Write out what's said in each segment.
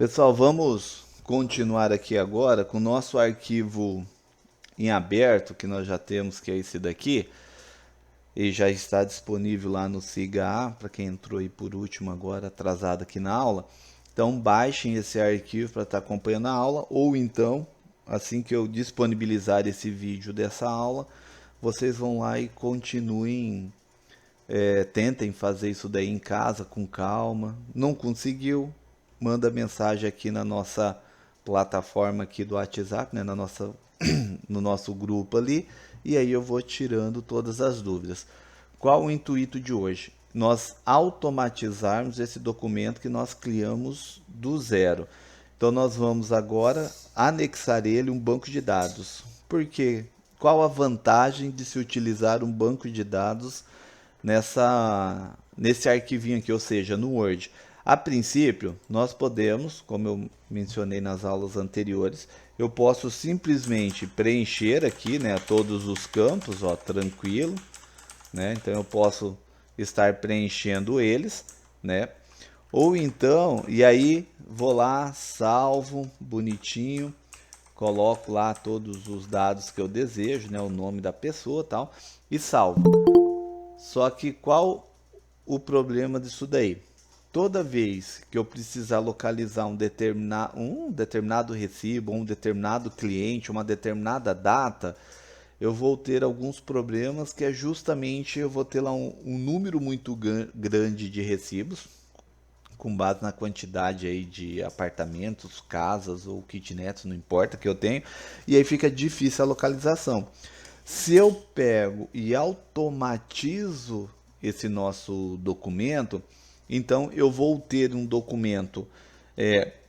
Pessoal, vamos continuar aqui agora com o nosso arquivo em aberto, que nós já temos, que é esse daqui, e já está disponível lá no SIGA, para quem entrou aí por último agora, atrasado aqui na aula. Então baixem esse arquivo para estar acompanhando a aula, ou então, assim que eu disponibilizar esse vídeo dessa aula, vocês vão lá e continuem, tentem fazer isso daí em casa com calma. Não conseguiu? Manda mensagem aqui na nossa plataforma aqui do WhatsApp, né, no nosso grupo ali, e aí eu vou tirando todas as dúvidas. Qual o intuito de hoje? Nós automatizarmos esse documento que nós criamos do zero. Então nós vamos agora anexar ele um banco de dados. Por quê? Qual a vantagem de se utilizar um banco de dados nesse arquivinho aqui, ou seja, no Word? A princípio, nós podemos, como eu mencionei nas aulas anteriores, eu posso simplesmente preencher aqui, né, todos os campos, ó, tranquilo, né? Então eu posso estar preenchendo eles, né? Ou então, e aí vou lá, salvo, bonitinho, coloco lá todos os dados que eu desejo, né, o nome da pessoa, tal, e salvo. Só que qual o problema disso daí? Toda vez que eu precisar localizar um determinado recibo, um determinado cliente, uma determinada data, eu vou ter alguns problemas, que é justamente eu vou ter lá um número muito grande de recibos, com base na quantidade aí de apartamentos, casas ou kitnets, não importa, que eu tenho, e aí fica difícil a localização. Se eu pego e automatizo esse nosso documento, então eu vou ter um documento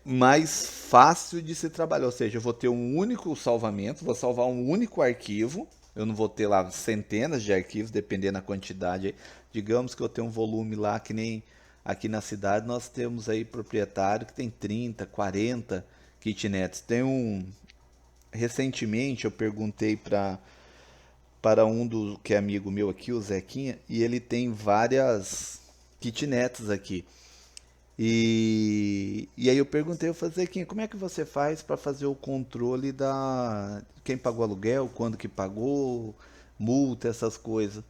mais fácil de se trabalhar, ou seja, eu vou ter um único salvamento, vou salvar um único arquivo, eu não vou ter lá centenas de arquivos, dependendo da quantidade. Digamos que eu tenho um volume lá, que nem aqui na cidade nós temos aí proprietário que tem 30, 40 kitnets. Recentemente eu perguntei para um do que é amigo meu aqui, o Zequinha, e ele tem várias kitnets aqui. E aí eu perguntei, eu falei, Zequinha, como é que você faz para fazer o controle da quem pagou aluguel, quando que pagou, multa, essas coisas.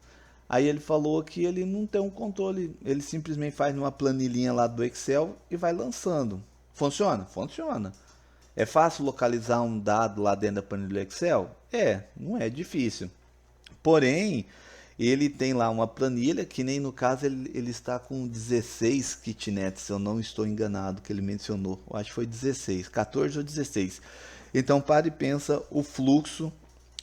Aí ele falou que ele não tem um controle, ele simplesmente faz numa planilhinha lá do Excel e vai lançando. Funciona? Funciona. É fácil localizar um dado lá dentro da planilha do Excel? É, não é difícil. Porém, ele tem lá uma planilha, que nem no caso ele está com 16 kitnets, se eu não estou enganado, que ele mencionou. Eu acho que foi 16, 14 ou 16. Então, para e pensa o fluxo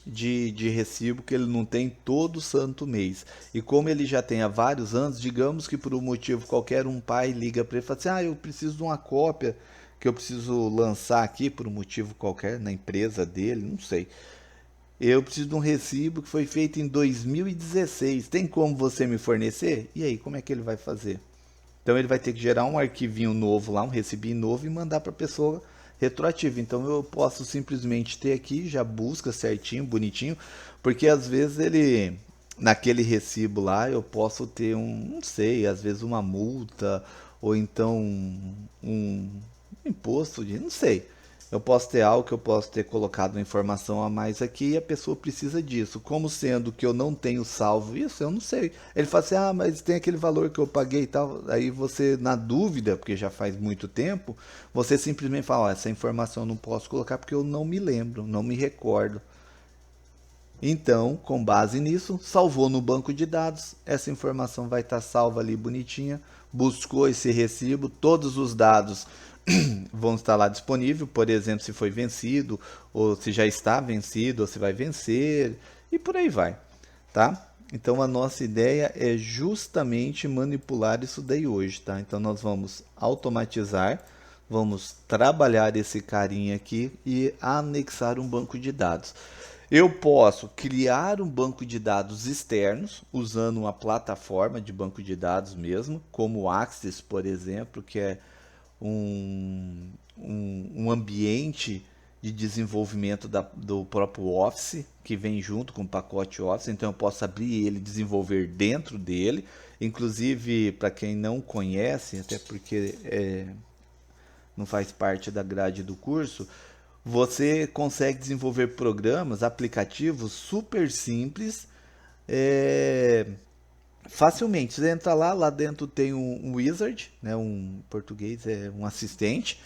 de recibo que ele não tem todo santo mês. E como ele já tem há vários anos, digamos que por um motivo qualquer, um pai liga para ele e fala assim: ah, eu preciso de uma cópia que eu preciso lançar aqui por um motivo qualquer na empresa dele, não sei. Eu preciso de um recibo que foi feito em 2016. Tem como você me fornecer? E aí, como é que ele vai fazer? Então ele vai ter que gerar um arquivinho novo lá, um recibinho novo, e mandar para a pessoa retroativo. Então eu posso simplesmente ter aqui, já busca certinho, bonitinho, porque às vezes ele, naquele recibo lá, eu posso ter não sei, às vezes uma multa, ou então um imposto de, não sei. Eu posso ter algo que eu posso ter colocado uma informação a mais aqui, e a pessoa precisa disso. Como sendo que eu não tenho salvo isso, eu não sei. Ele fala assim: ah, mas tem aquele valor que eu paguei e tal. Aí você, na dúvida, porque já faz muito tempo, você simplesmente fala: ó, essa informação eu não posso colocar porque eu não me lembro, não me recordo. Então, com base nisso, salvou no banco de dados, essa informação vai estar salva ali bonitinha, buscou esse recibo, todos os dados vão estar lá disponível, por exemplo, se foi vencido, ou se já está vencido, ou se vai vencer, e por aí vai, tá? Então a nossa ideia é justamente manipular isso daí hoje, tá? Então nós vamos automatizar, vamos trabalhar esse carinha aqui e anexar um banco de dados. Eu posso criar um banco de dados externos usando uma plataforma de banco de dados mesmo, como o Axis, por exemplo, que é um ambiente de desenvolvimento do próprio Office, que vem junto com o pacote Office. Então eu posso abrir ele e desenvolver dentro dele. Inclusive, para quem não conhece, até porque não faz parte da grade do curso, você consegue desenvolver programas, aplicativos super simples, é, facilmente. Você entra lá dentro tem um wizard, né, em português é um assistente.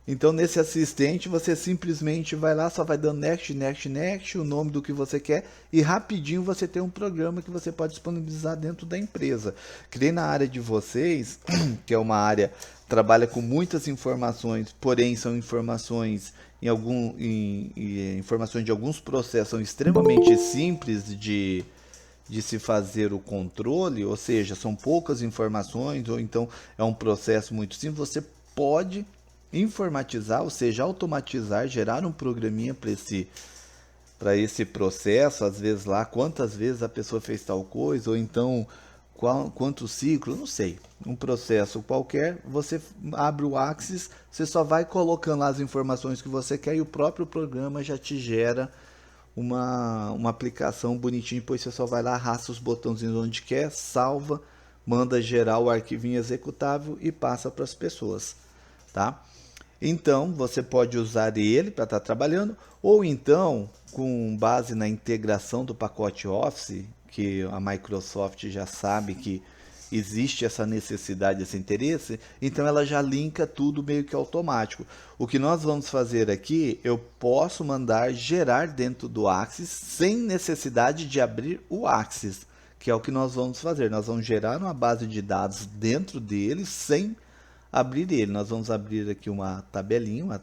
Então, nesse assistente, você simplesmente vai lá, só vai dando next, next, next, o nome do que você quer, e rapidinho você tem um programa que você pode disponibilizar dentro da empresa. Que nem na área de vocês, que é uma área que trabalha com muitas informações, porém são informações informações de alguns processos são extremamente simples de se fazer o controle, ou seja, são poucas informações, ou então é um processo muito simples, você pode informatizar, ou seja, automatizar, gerar um programinha para esse processo, às vezes lá, quantas vezes a pessoa fez tal coisa, ou então quanto ciclo, não sei, um processo qualquer, você abre o Axis, você só vai colocando lá as informações que você quer e o próprio programa já te gera uma aplicação bonitinha, depois você só vai lá, arrasta os botãozinhos onde quer, salva, manda gerar o arquivinho executável e passa para as pessoas, tá? Então, você pode usar ele para estar trabalhando, ou então, com base na integração do pacote Office, que a Microsoft já sabe que existe essa necessidade, esse interesse, então ela já linka tudo meio que automático. O que nós vamos fazer aqui, eu posso mandar gerar dentro do Axis sem necessidade de abrir o Axis, que é o que nós vamos fazer. Nós vamos gerar uma base de dados dentro dele sem abrir ele. Nós vamos abrir aqui uma tabelinha, uma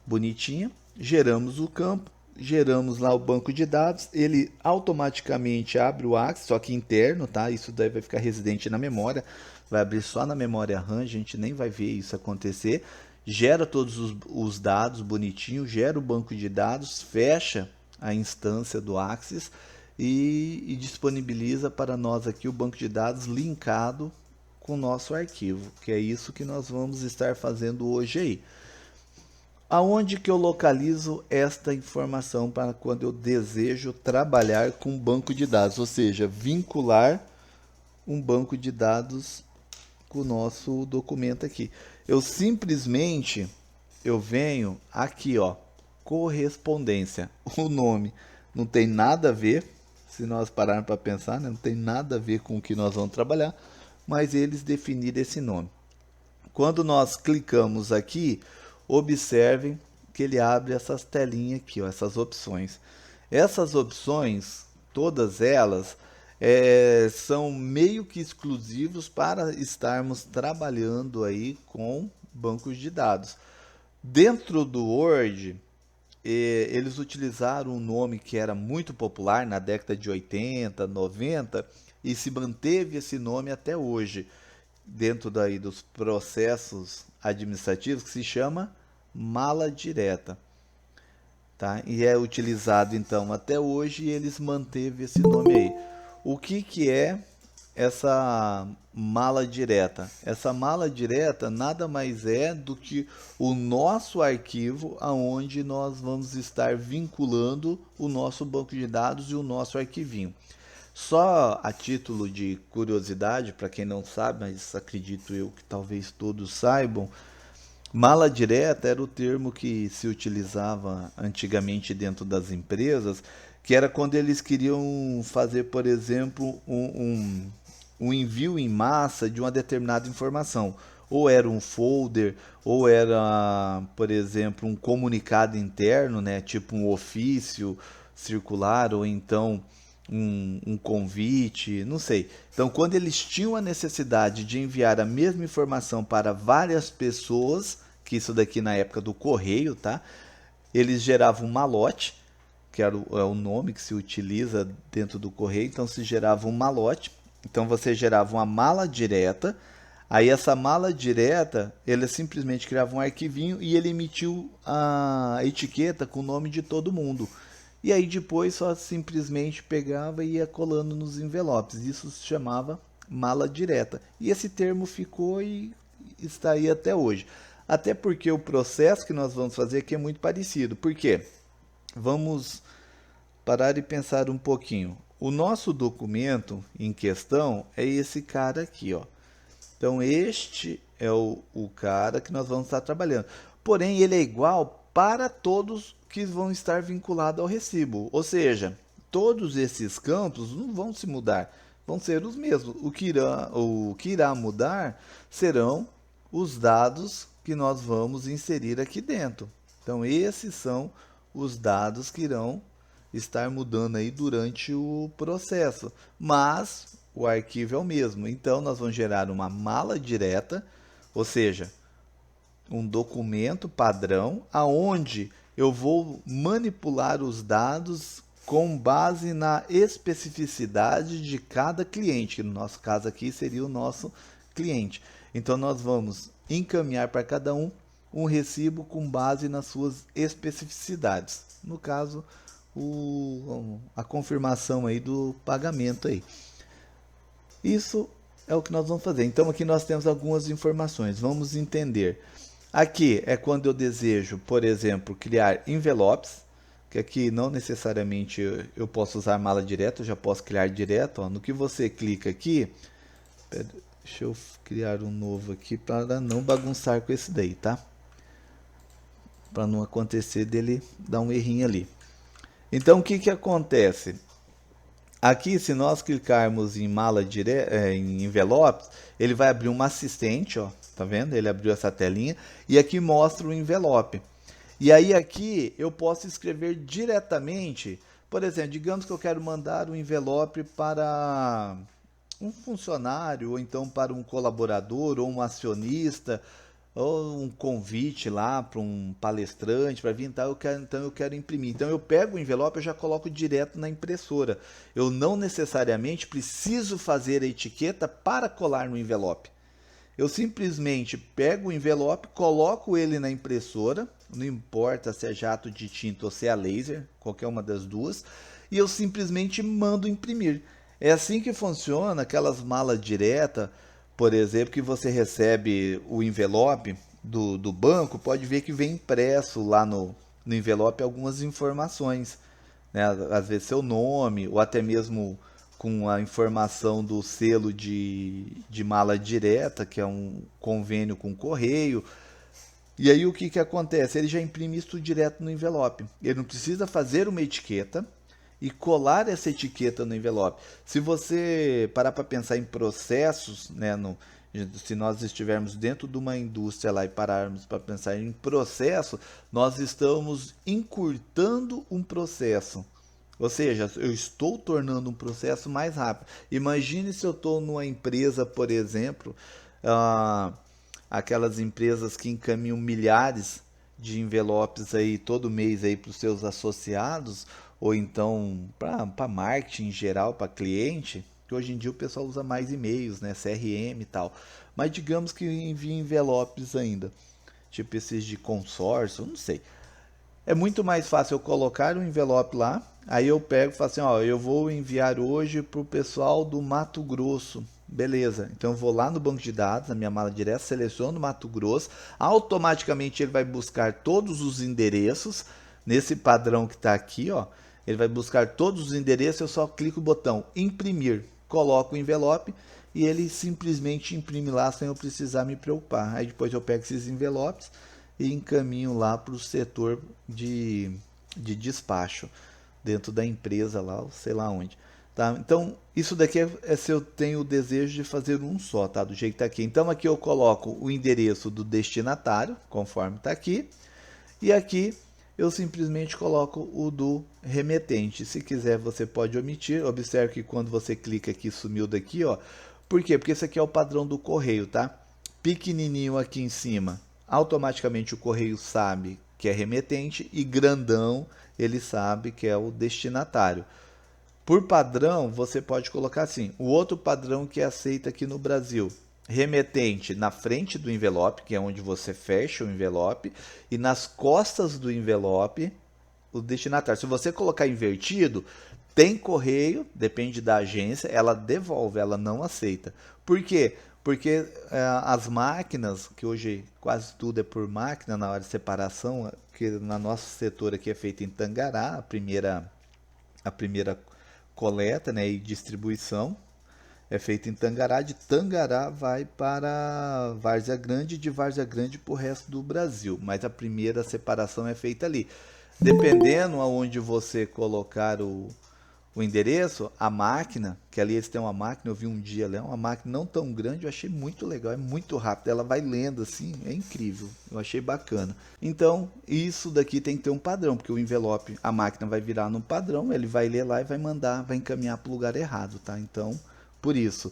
bonitinha, geramos o campo, geramos lá o banco de dados, ele automaticamente abre o Axis, só que interno, tá? Isso daí vai ficar residente na memória, vai abrir só na memória RAM, a gente nem vai ver isso acontecer. Gera todos os dados bonitinho, gera o banco de dados, fecha a instância do Axis e disponibiliza para nós aqui o banco de dados linkado com o nosso arquivo, que é isso que nós vamos estar fazendo hoje aí. Aonde que eu localizo esta informação para quando eu desejo trabalhar com um banco de dados, ou seja, vincular um banco de dados com o nosso documento aqui. Eu simplesmente venho aqui, ó, correspondência. O nome não tem nada a ver, se nós pararmos para pensar, né? Não tem nada a ver com o que nós vamos trabalhar, mas eles definiram esse nome. Quando nós clicamos aqui, observem que ele abre essas telinhas aqui, ó, essas opções. Essas opções, todas elas, são meio que exclusivos para estarmos trabalhando aí com bancos de dados. Dentro do Word, eles utilizaram um nome que era muito popular na década de 80, 90 e se manteve esse nome até hoje dentro daí dos processos administrativos, que se chama mala direta, tá? E é utilizado então até hoje e eles manteve esse nome aí. O que é essa mala direta? Essa mala direta nada mais é do que o nosso arquivo aonde nós vamos estar vinculando o nosso banco de dados e o nosso arquivinho. Só a título de curiosidade, para quem não sabe, mas acredito eu que talvez todos saibam, mala direta era o termo que se utilizava antigamente dentro das empresas, que era quando eles queriam fazer, por exemplo, um envio em massa de uma determinada informação. Ou era um folder, ou era, por exemplo, um comunicado interno, né, tipo um ofício circular, ou então um convite, não sei. Então, quando eles tinham a necessidade de enviar a mesma informação para várias pessoas, que isso daqui na época do correio, tá? Eles geravam um malote, que é o nome que se utiliza dentro do correio, então se gerava um malote, então você gerava uma mala direta, aí essa mala direta, ele simplesmente criava um arquivinho e ele emitiu a etiqueta com o nome de todo mundo. E aí depois só simplesmente pegava e ia colando nos envelopes. Isso se chamava mala direta. E esse termo ficou e está aí até hoje. Até porque o processo que nós vamos fazer aqui é muito parecido. Por quê? Vamos parar e pensar um pouquinho. O nosso documento em questão é esse cara aqui, ó. Então este é o cara que nós vamos estar trabalhando. Porém, ele é igual para todos que vão estar vinculados ao recibo. Ou seja, todos esses campos não vão se mudar, vão ser os mesmos. O que irá mudar serão os dados que nós vamos inserir aqui dentro. Então, esses são os dados que irão estar mudando aí durante o processo, mas o arquivo é o mesmo. Então, nós vamos gerar uma mala direta, ou seja, um documento padrão aonde eu vou manipular os dados com base na especificidade de cada cliente, que no nosso caso aqui seria o nosso cliente. Então nós vamos encaminhar para cada um recibo com base nas suas especificidades. No caso, a confirmação aí do pagamento aí. Isso é o que nós vamos fazer. Então aqui nós temos algumas informações. Vamos entender. Aqui é quando eu desejo, por exemplo, criar envelopes, que aqui não necessariamente eu posso usar mala direta, eu já posso criar direto. Ó. No que você clica aqui, deixa eu criar um novo aqui para não bagunçar com esse daí, tá? Para não acontecer dele dar um errinho ali. Então o que que acontece? Aqui, se nós clicarmos em mala direta, em envelopes, ele vai abrir uma assistente, ó, tá vendo? Ele abriu essa telinha e aqui mostra o envelope. E aí aqui eu posso escrever diretamente, por exemplo, digamos que eu quero mandar um envelope para um funcionário, ou então para um colaborador, ou um acionista, ou um convite lá para um palestrante para vir, então eu quero imprimir. Então eu pego o envelope e já coloco direto na impressora. Eu não necessariamente preciso fazer a etiqueta para colar no envelope. Eu simplesmente pego o envelope, coloco ele na impressora, não importa se é jato de tinta ou se é a laser, qualquer uma das duas, e eu simplesmente mando imprimir. É assim que funciona aquelas malas diretas, por exemplo, que você recebe o envelope do banco, pode ver que vem impresso lá no envelope algumas informações, né? Às vezes seu nome, ou até mesmo com a informação do selo de mala direta, que é um convênio com o correio. E aí o que, que acontece? Ele já imprime isso direto no envelope. Ele não precisa fazer uma etiqueta e colar essa etiqueta no envelope. Se você parar para pensar em processos, né, se nós estivermos dentro de uma indústria lá e pararmos para pensar em processo, nós estamos encurtando um processo. Ou seja, eu estou tornando um processo mais rápido. Imagine se eu estou numa empresa, por exemplo, ah, aquelas empresas que encaminham milhares de envelopes aí todo mês aí para os seus associados, ou então para marketing em geral, para cliente, que hoje em dia o pessoal usa mais e-mails, né, CRM e tal. Mas digamos que envia envelopes ainda, tipo esses de consórcio, não sei. É muito mais fácil eu colocar um envelope lá, aí eu pego e falo assim, ó, eu vou enviar hoje para o pessoal do Mato Grosso. Beleza, então eu vou lá no banco de dados, na minha mala direta, seleciono Mato Grosso, automaticamente ele vai buscar todos os endereços, nesse padrão que está aqui, ó, ele vai buscar todos os endereços, eu só clico o botão imprimir, coloco o envelope e ele simplesmente imprime lá sem eu precisar me preocupar. Aí depois eu pego esses envelopes e encaminho lá para o setor de despacho dentro da empresa lá, sei lá onde. Tá? Então, isso daqui é se eu tenho o desejo de fazer um só, tá? Do jeito que tá aqui. Então, aqui eu coloco o endereço do destinatário, conforme está aqui. E aqui eu simplesmente coloco o do remetente. Se quiser, você pode omitir. Observe que quando você clica aqui, sumiu daqui, ó. Por quê? Porque esse aqui é o padrão do correio, tá? Pequenininho aqui em cima, automaticamente o correio sabe que é remetente, e grandão ele sabe que é o destinatário. Por padrão, você pode colocar assim, o outro padrão que é aceito aqui no Brasil, remetente na frente do envelope, que é onde você fecha o envelope, e nas costas do envelope, o destinatário. Se você colocar invertido, tem correio, depende da agência, ela devolve, ela não aceita. Por quê? Porque as máquinas, que hoje quase tudo é por máquina na hora de separação, que no nosso setor aqui é feito em Tangará, a primeira coleta, né, e distribuição. é feito em Tangará, de Tangará vai para Várzea Grande, de Várzea Grande para o resto do Brasil, mas a primeira separação é feita ali. Dependendo aonde você colocar o endereço, a máquina, que ali eles têm uma máquina, eu vi um dia ali, é uma máquina não tão grande, eu achei muito legal, é muito rápido, ela vai lendo assim, é incrível, eu achei bacana. Então, isso daqui tem que ter um padrão, porque o envelope, a máquina vai virar num padrão, ele vai ler lá e vai mandar, vai encaminhar para o lugar errado, tá? Então, por isso.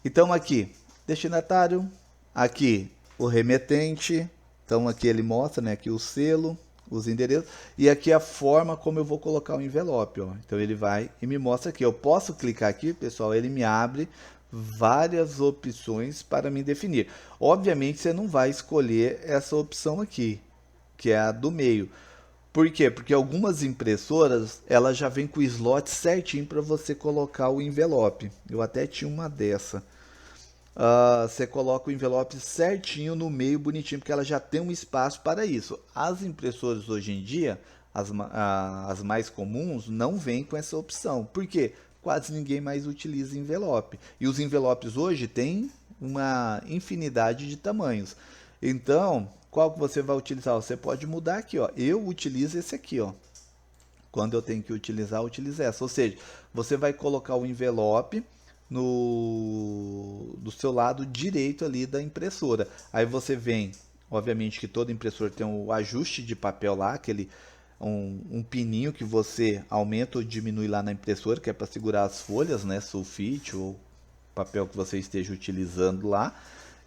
Então aqui, destinatário, aqui o remetente, então aqui ele mostra, né, aqui o selo, os endereços, e aqui a forma como eu vou colocar o envelope, ó. Então ele vai e me mostra aqui. Eu posso clicar aqui, pessoal, ele me abre várias opções para me definir. Obviamente você não vai escolher essa opção aqui, que é a do meio. Por quê? Porque algumas impressoras, ela já vem com o slot certinho para você colocar o envelope. Eu até tinha uma dessa. Você coloca o envelope certinho no meio, bonitinho, porque ela já tem um espaço para isso. As impressoras hoje em dia, as mais comuns, não vêm com essa opção. Por quê? Quase ninguém mais utiliza envelope. E os envelopes hoje têm uma infinidade de tamanhos. Então, qual que você vai utilizar? Você pode mudar aqui, ó. Eu utilizo esse aqui, ó. Quando eu tenho que utilizar, eu utilizo essa. Ou seja, você vai colocar o envelope do seu lado direito ali da impressora. Aí você vem, obviamente que toda impressora tem o ajuste de papel lá, aquele um pininho que você aumenta ou diminui lá na impressora, que é para segurar as folhas, né, sulfite ou papel que você esteja utilizando lá,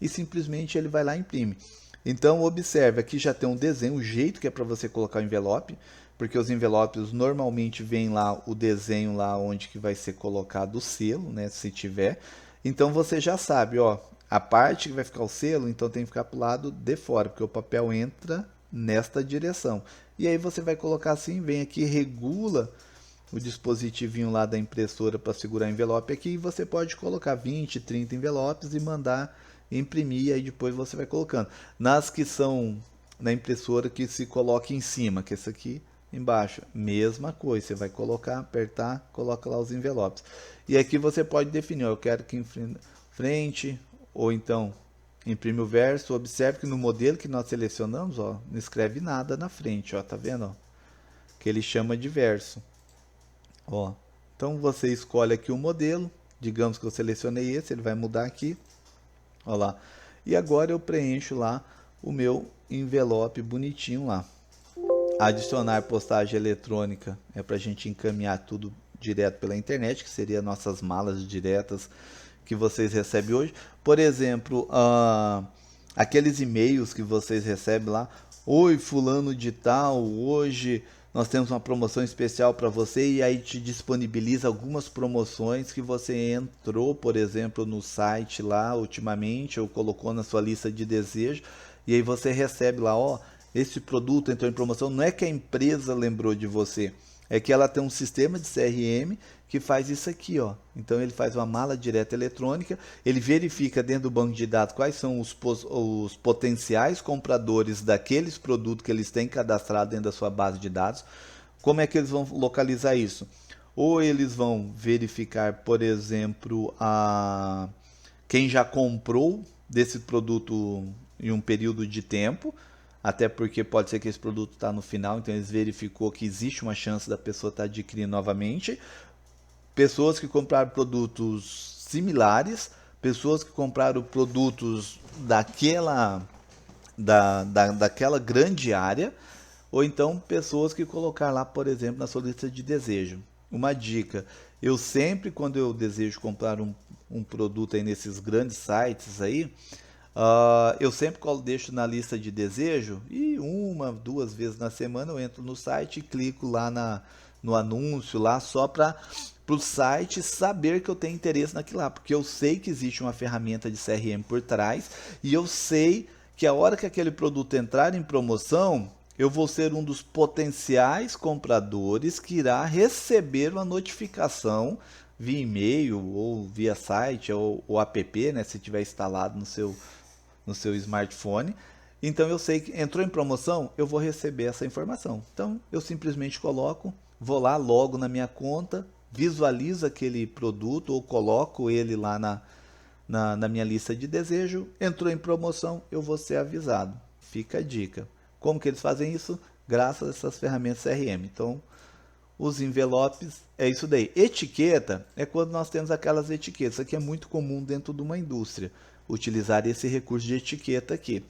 e simplesmente ele vai lá e imprime. Então observe, aqui já tem um desenho, o jeito que é para você colocar o envelope, porque os envelopes normalmente vem lá o desenho lá onde que vai ser colocado o selo, né, se tiver. Então você já sabe, ó, a parte que vai ficar o selo, então tem que ficar para o lado de fora, porque o papel entra nesta direção. E aí você vai colocar assim, vem aqui, regula o dispositivinho lá da impressora para segurar o envelope aqui, e você pode colocar 20, 30 envelopes e mandar imprimir, e aí depois você vai colocando. Nas que são na impressora que se coloca em cima, que é essa aqui embaixo, mesma coisa, você vai colocar, apertar, coloca lá os envelopes. E aqui você pode definir, ó, eu quero que em frente, ou então imprime o verso. Observe que no modelo que nós selecionamos, ó, não escreve nada na frente, ó, tá vendo, ó? Que ele chama de verso. Ó, então você escolhe aqui o modelo, digamos que eu selecionei esse, ele vai mudar aqui, ó lá. E agora eu preencho lá o meu envelope bonitinho lá. Adicionar postagem eletrônica é para a gente encaminhar tudo direto pela internet, que seria nossas malas diretas que vocês recebem hoje. Por exemplo, aqueles e-mails que vocês recebem lá, oi fulano de tal, hoje nós temos uma promoção especial para você, e aí te disponibiliza algumas promoções que você entrou, por exemplo, no site lá ultimamente, ou colocou na sua lista de desejo, e aí você recebe lá, ó, esse produto entrou em promoção. Não é que a empresa lembrou de você, é que ela tem um sistema de CRM que faz isso aqui, ó. Então ele faz uma mala direta eletrônica, ele verifica dentro do banco de dados quais são os potenciais compradores daqueles produtos que eles têm cadastrado dentro da sua base de dados. Como é que eles vão localizar isso? Ou eles vão verificar, por exemplo, quem já comprou desse produto em um período de tempo, até porque pode ser que esse produto está no final, então eles verificou que existe uma chance da pessoa estar adquirindo novamente. Pessoas que compraram produtos similares, pessoas que compraram produtos daquela grande área, ou então pessoas que colocaram lá, por exemplo, na sua lista de desejo. Uma dica, eu sempre, quando eu desejo comprar um produto aí nesses grandes sites aí, eu sempre deixo na lista de desejo, e uma, duas vezes na semana eu entro no site e clico lá no anúncio lá, só para o site saber que eu tenho interesse naquilo lá, porque eu sei que existe uma ferramenta de CRM por trás, e eu sei que a hora que aquele produto entrar em promoção, eu vou ser um dos potenciais compradores que irá receber uma notificação via e-mail ou via site ou app, né, se tiver instalado no seu smartphone. Então eu sei que entrou em promoção, eu vou receber essa informação. Então eu simplesmente coloco, vou lá, logo na minha conta, visualizo aquele produto ou coloco ele lá na minha lista de desejo, entrou em promoção, eu vou ser avisado. Fica a dica. Como que eles fazem isso? Graças a essas ferramentas CRM. Então, os envelopes é isso daí. Etiqueta é quando nós temos aquelas etiquetas. Isso aqui é muito comum dentro de uma indústria, utilizar esse recurso de etiqueta aqui.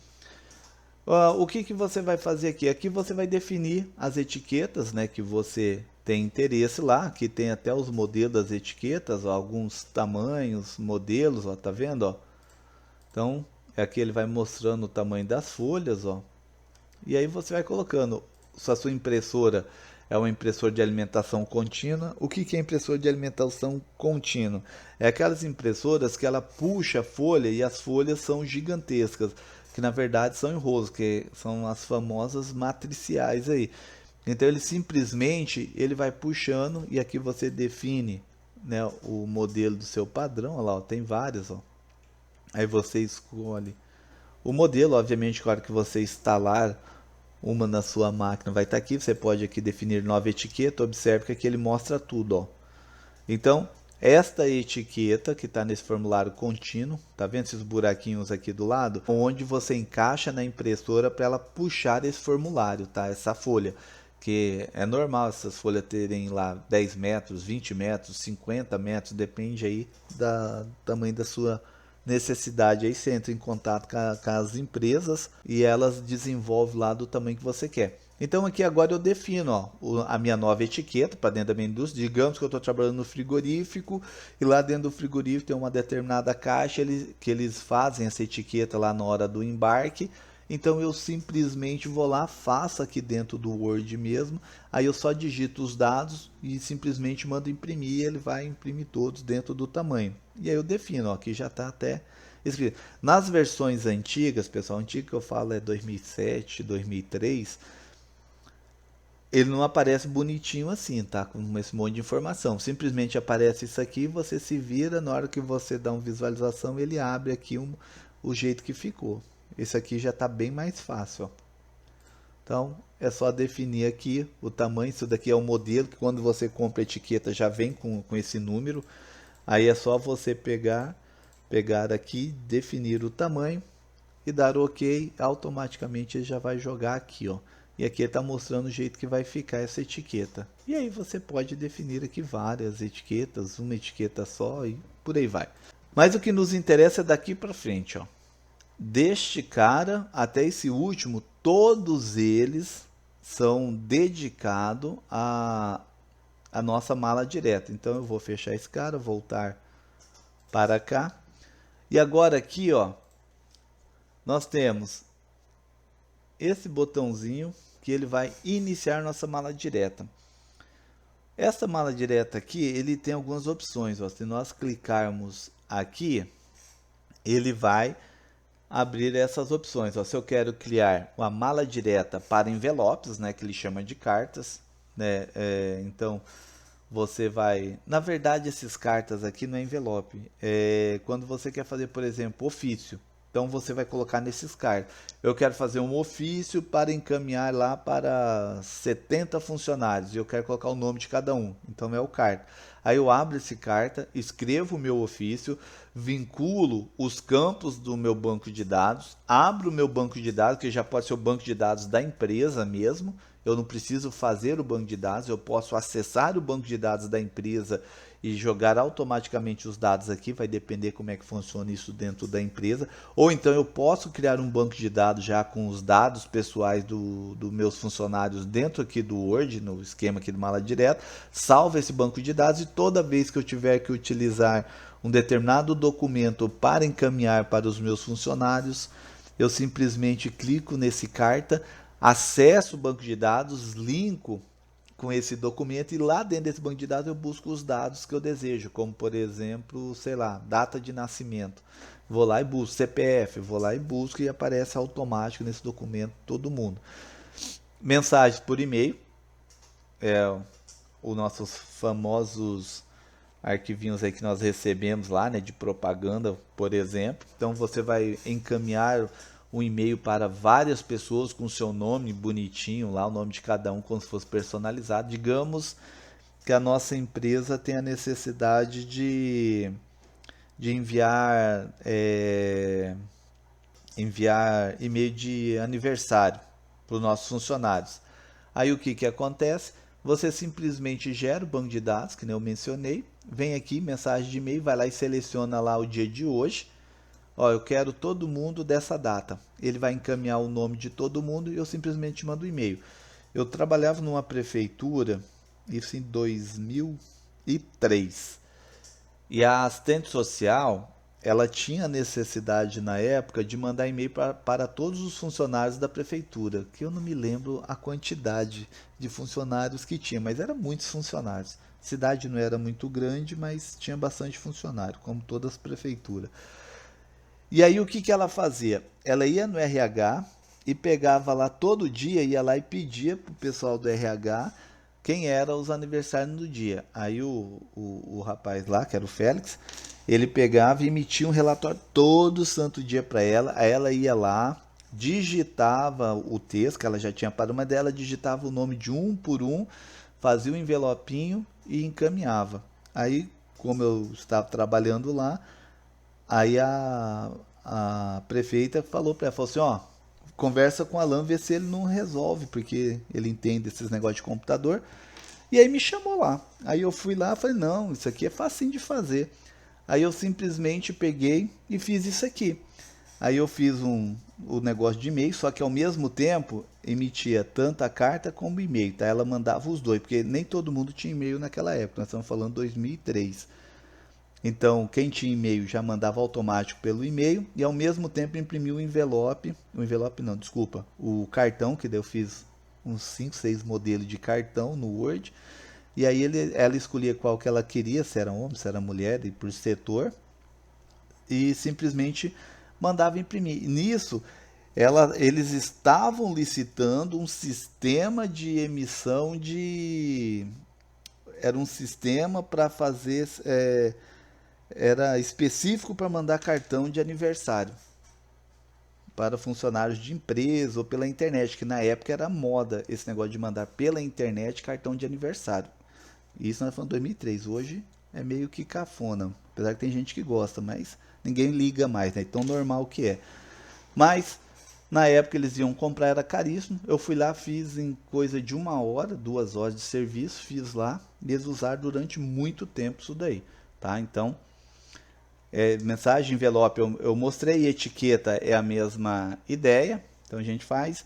O que você vai fazer aqui? Aqui você vai definir as etiquetas, né, que você tem interesse lá. Aqui tem até os modelos das etiquetas, ó, alguns tamanhos, modelos, ó, tá vendo? Ó? Então, aqui ele vai mostrando o tamanho das folhas, ó. E aí você vai colocando. Se a sua impressora é uma impressora de alimentação contínua, o que é impressora de alimentação contínua? É aquelas impressoras que ela puxa a folha e as folhas são gigantescas, que na verdade são em roso, que são as famosas matriciais aí. Então ele simplesmente ele vai puxando e aqui você define, né, o modelo do seu padrão. Olha lá, ó, tem vários, ó. Aí você escolhe o modelo, obviamente, claro que você instalar uma na sua máquina vai estar aqui. Você pode aqui definir nova etiqueta. Observe que aqui ele mostra tudo, ó. Então, esta etiqueta que está nesse formulário contínuo, tá vendo esses buraquinhos aqui do lado? Onde você encaixa na impressora para ela puxar esse formulário, tá? Essa folha. Que é normal essas folhas terem lá 10 metros, 20 metros, 50 metros, depende aí do tamanho da sua necessidade. Aí você entra em contato com as empresas e elas desenvolvem lá do tamanho que você quer. Então aqui agora eu defino, ó, a minha nova etiqueta para dentro da minha indústria. Digamos que eu estou trabalhando no frigorífico e lá dentro do frigorífico tem uma determinada caixa que eles fazem essa etiqueta lá na hora do embarque. Então eu simplesmente vou lá, faço aqui dentro do Word mesmo, aí eu só digito os dados e simplesmente mando imprimir e ele vai imprimir todos dentro do tamanho. E aí eu defino, ó, aqui já está até escrito. Nas versões antigas, pessoal, antiga que eu falo é 2007, 2003, ele não aparece bonitinho assim, tá? Com esse monte de informação. Simplesmente aparece isso aqui, você se vira, na hora que você dá uma visualização, ele abre aqui o jeito que ficou. Esse aqui já está bem mais fácil, ó. Então, é só definir aqui o tamanho. Isso daqui é o modelo, que quando você compra a etiqueta já vem com esse número. Aí é só você pegar aqui, definir o tamanho e dar OK. Automaticamente ele já vai jogar aqui, ó. E aqui ele está mostrando o jeito que vai ficar essa etiqueta. E aí você pode definir aqui várias etiquetas, uma etiqueta só e por aí vai. Mas o que nos interessa é daqui para frente, ó. Deste cara até esse último, todos eles são dedicados à nossa mala direta. Então eu vou fechar esse cara, voltar para cá. E agora aqui, ó, nós temos esse botãozinho que ele vai iniciar nossa mala direta. Essa mala direta aqui, ele tem algumas opções, ó. Se nós clicarmos aqui, ele vai abrir essas opções, ó. Se eu quero criar uma mala direta para envelopes, né, que ele chama de cartas, né, então você vai, na verdade esses cartas aqui não é envelope, quando você quer fazer, por exemplo, ofício, então você vai colocar nesses cartas. Eu quero fazer um ofício para encaminhar lá para 70 funcionários e eu quero colocar o nome de cada um, então é o carta. Aí eu abro esse carta, escrevo o meu ofício, vinculo os campos do meu banco de dados, abro o meu banco de dados, que já pode ser o banco de dados da empresa mesmo. Eu não preciso fazer o banco de dados, eu posso acessar o banco de dados da empresa e jogar automaticamente os dados aqui, vai depender como é que funciona isso dentro da empresa. Ou então eu posso criar um banco de dados já com os dados pessoais dos meus funcionários dentro aqui do Word, no esquema aqui do mala direta, salvo esse banco de dados e toda vez que eu tiver que utilizar um determinado documento para encaminhar para os meus funcionários, eu simplesmente clico nesse carta, acesso o banco de dados, linko com esse documento e lá dentro desse banco de dados eu busco os dados que eu desejo, como por exemplo, sei lá, data de nascimento. Vou lá e busco CPF, vou lá e busco e aparece automático nesse documento todo mundo. Mensagens por e-mail, os nossos famosos arquivinhos aí que nós recebemos lá, né, de propaganda, por exemplo. Então você vai encaminhar um e-mail para várias pessoas com seu nome bonitinho lá, o nome de cada um como se fosse personalizado. Digamos que a nossa empresa tem a necessidade de enviar, enviar e-mail de aniversário para os nossos funcionários. Aí o que, que acontece? Você simplesmente gera o banco de dados, que nem eu mencionei, vem aqui, mensagem de e-mail, vai lá e seleciona lá o dia de hoje. Ó, eu quero todo mundo dessa data. Ele vai encaminhar o nome de todo mundo e eu simplesmente mando o e-mail. Eu trabalhava numa prefeitura, isso em 2003. E a assistente social, ela tinha necessidade na época de mandar e-mail para todos os funcionários da prefeitura, que eu não me lembro a quantidade de funcionários que tinha, mas eram muitos funcionários. A cidade não era muito grande, mas tinha bastante funcionário, como todas as prefeituras. E aí o que, que ela fazia? Ela ia no RH e pegava lá todo dia, ia lá e pedia pro pessoal do RH quem eram os aniversários do dia. Aí o rapaz lá, que era o Félix, ele pegava e emitia um relatório todo santo dia para ela. Aí ela ia lá, digitava o texto, que ela já tinha para uma dela, digitava o nome de um por um, fazia um envelopinho e encaminhava. Aí, como eu estava trabalhando lá, aí a prefeita falou para ela, falou assim, ó, conversa com o Alan, vê se ele não resolve, porque ele entende esses negócios de computador. E aí me chamou lá. Aí eu fui lá e falei, não, isso aqui é facinho de fazer. Aí eu simplesmente peguei e fiz isso aqui. Aí eu fiz o negócio de e-mail, só que ao mesmo tempo emitia tanto a carta como o e-mail, tá? Ela mandava os dois, porque nem todo mundo tinha e-mail naquela época, nós estamos falando 2003. Então, quem tinha e-mail já mandava automático pelo e-mail e ao mesmo tempo imprimiu o envelope não, desculpa, o cartão, que daí eu fiz uns 5, 6 modelos de cartão no Word. E aí ela escolhia qual que ela queria, se era homem, se era mulher, e por setor, e simplesmente mandava imprimir. Nisso, eles estavam licitando um sistema de emissão de... Era um sistema para fazer... era específico para mandar cartão de aniversário para funcionários de empresa ou pela internet, que na época era moda esse negócio de mandar pela internet cartão de aniversário. Isso nós falamos em 2003. Hoje é meio que cafona, apesar que tem gente que gosta, mas ninguém liga mais, né? Tão normal que é. Mas na época eles iam comprar, era caríssimo. Eu fui lá, fiz em coisa de 1 hora, 2 horas de serviço, fiz lá. E eles usaram durante muito tempo isso daí, tá? Então, mensagem envelope eu mostrei, etiqueta é a mesma ideia, então a gente faz.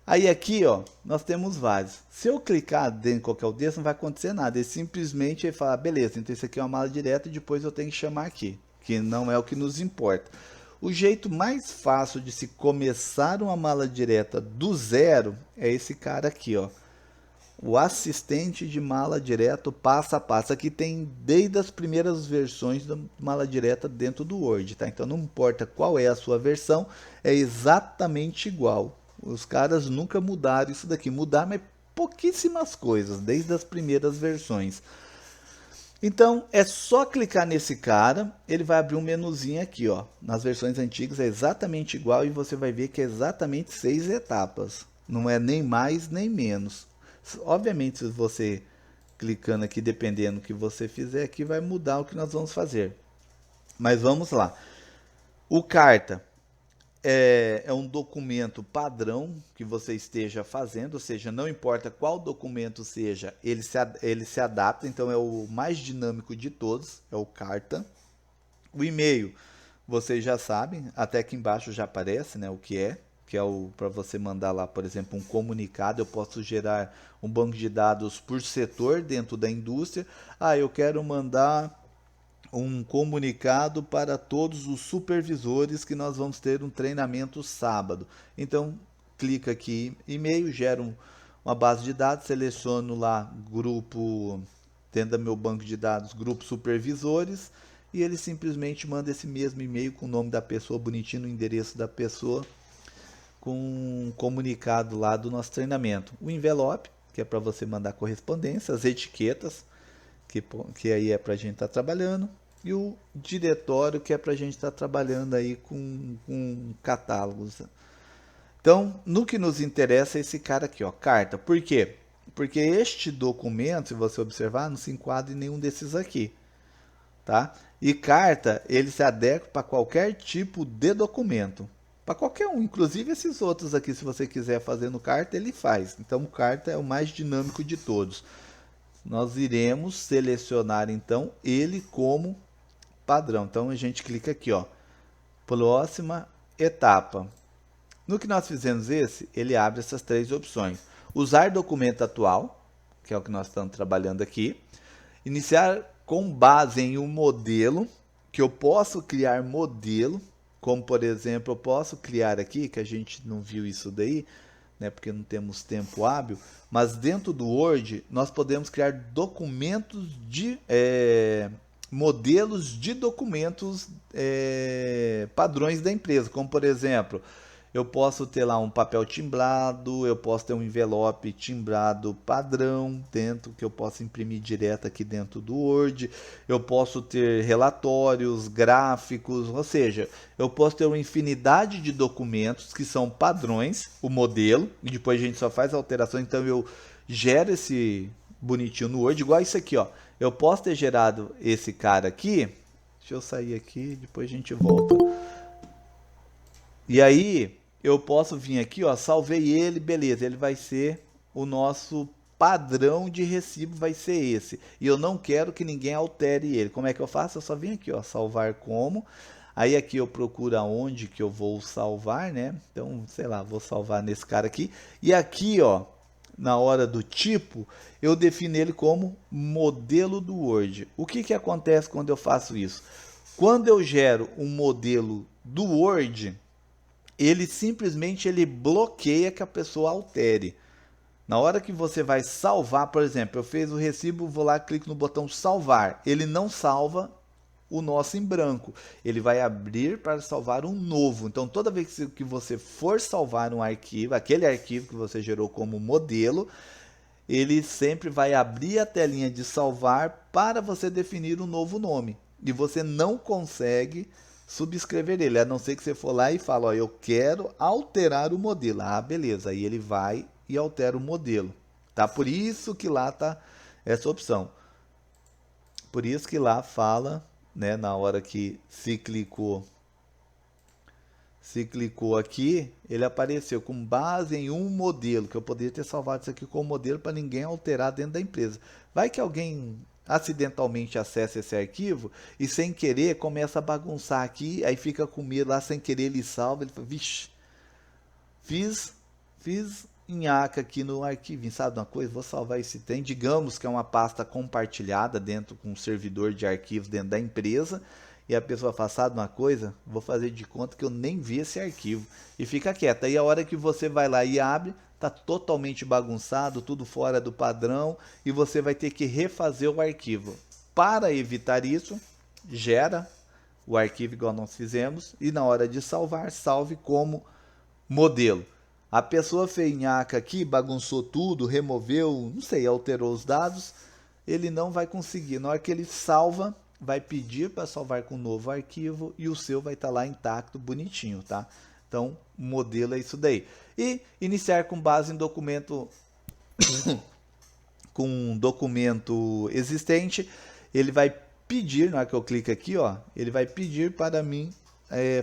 Aí aqui, ó, nós temos vários. Se eu clicar dentro de qualquer um desses, não vai acontecer nada. Ele simplesmente vai falar, beleza, então isso aqui é uma mala direta e depois eu tenho que chamar aqui, que não é o que nos importa. O jeito mais fácil de se começar uma mala direta do zero é esse cara aqui, ó. O assistente de mala direta passo a passo. Aqui tem desde as primeiras versões da mala direta dentro do Word, tá? Então não importa qual é a sua versão, é exatamente igual. Os caras nunca mudaram isso daqui. Mudaram, mas pouquíssimas coisas, desde as primeiras versões. Então é só clicar nesse cara, ele vai abrir um menuzinho aqui, ó. Nas versões antigas é exatamente igual e você vai ver que é exatamente 6 etapas. Não é nem mais nem menos. Obviamente, se você clicando aqui, dependendo do que você fizer aqui, vai mudar o que nós vamos fazer. Mas vamos lá. O carta é um documento padrão que você esteja fazendo, ou seja, não importa qual documento seja, ele se adapta, então é o mais dinâmico de todos, é o carta. O e-mail, vocês já sabem, até aqui embaixo já aparece, né, o que é o para você mandar lá, por exemplo, um comunicado. Eu posso gerar um banco de dados por setor dentro da indústria. Ah, eu quero mandar um comunicado para todos os supervisores que nós vamos ter um treinamento sábado. Então, clica aqui, e-mail, gera uma base de dados, seleciono lá grupo, dentro do meu banco de dados, grupo supervisores, e ele simplesmente manda esse mesmo e-mail com o nome da pessoa bonitinho, o endereço da pessoa, com um comunicado lá do nosso treinamento. O envelope, que é para você mandar correspondência, as etiquetas, que aí é para a gente estar trabalhando, e o diretório, que é para a gente estar trabalhando aí com catálogos. Então, no que nos interessa é esse cara aqui, ó, carta. Por quê? porque este documento, se você observar, não se enquadra em nenhum desses aqui, tá? E carta, ele se adequa para qualquer tipo de documento, para qualquer um, inclusive esses outros aqui, se você quiser fazer no carta, ele faz. Então o carta é o mais dinâmico de todos. Nós iremos selecionar então ele como padrão. Então a gente clica aqui, ó, próxima etapa. No que nós fizemos ele abre essas três opções. Usar documento atual, que é o que nós estamos trabalhando aqui. Iniciar com base em um modelo, que eu posso criar modelo, como por exemplo, eu posso criar aqui, que a gente não viu isso daí, né, porque não temos tempo hábil, mas dentro do Word nós podemos criar documentos de modelos de documentos padrões da empresa, como por exemplo, eu posso ter lá um papel timbrado, eu posso ter um envelope timbrado padrão dentro, que eu posso imprimir direto aqui dentro do Word. Eu posso ter relatórios, gráficos, ou seja, eu posso ter uma infinidade de documentos que são padrões, o modelo, e depois a gente só faz alterações. Então eu gero esse bonitinho no Word, igual isso aqui, ó. Eu posso ter gerado esse cara aqui, deixa eu sair aqui, depois a gente volta. E aí eu posso vir aqui, ó, salvei ele, beleza, ele vai ser o nosso padrão de recibo, vai ser esse. E eu não quero que ninguém altere ele. Como é que eu faço? Eu só vim aqui, ó, salvar como. Aí aqui eu procuro aonde que eu vou salvar, né? Então, sei lá, vou salvar nesse cara aqui. E aqui, ó, na hora do tipo, eu defino ele como modelo do Word. O que que acontece quando eu faço isso? Quando eu gero um modelo do Word, ele simplesmente bloqueia que a pessoa altere. Na hora que você vai salvar, por exemplo, eu fiz o recibo, vou lá, clico no botão salvar. Ele não salva o nosso em branco. Ele vai abrir para salvar um novo. Então, toda vez que você for salvar um arquivo, aquele arquivo que você gerou como modelo, ele sempre vai abrir a telinha de salvar para você definir um novo nome. E você não consegue subscrever ele, a não ser que você for lá e fale, ó, eu quero alterar o modelo. Ah, beleza, aí ele vai e altera o modelo, tá? Por isso que lá tá essa opção. Por isso que lá fala, né, na hora que se clicou aqui, ele apareceu com base em um modelo, que eu poderia ter salvado isso aqui como modelo para ninguém alterar dentro da empresa. Vai que alguém acidentalmente acessa esse arquivo e sem querer começa a bagunçar aqui, aí fica com medo lá, sem querer ele salva, ele fala, vixe, fiz nhaca aqui no arquivo, sabe uma coisa, vou salvar esse trem, digamos que é uma pasta compartilhada dentro com um servidor de arquivos dentro da empresa, e a pessoa fala, sabe uma coisa, vou fazer de conta que eu nem vi esse arquivo, e fica quieta, aí a hora que você vai lá e abre, está totalmente bagunçado, tudo fora do padrão, e você vai ter que refazer o arquivo. Para evitar isso, gera o arquivo igual nós fizemos, e na hora de salvar, salve como modelo. A pessoa fez nhaca aqui, bagunçou tudo, removeu, não sei, alterou os dados, ele não vai conseguir. Na hora que ele salva, vai pedir para salvar com um novo arquivo e o seu vai estar lá intacto, bonitinho, tá? Então, o modelo é isso daí. E iniciar com base em documento com um documento existente, ele vai pedir, na hora que eu clico aqui, ó, ele vai pedir para mim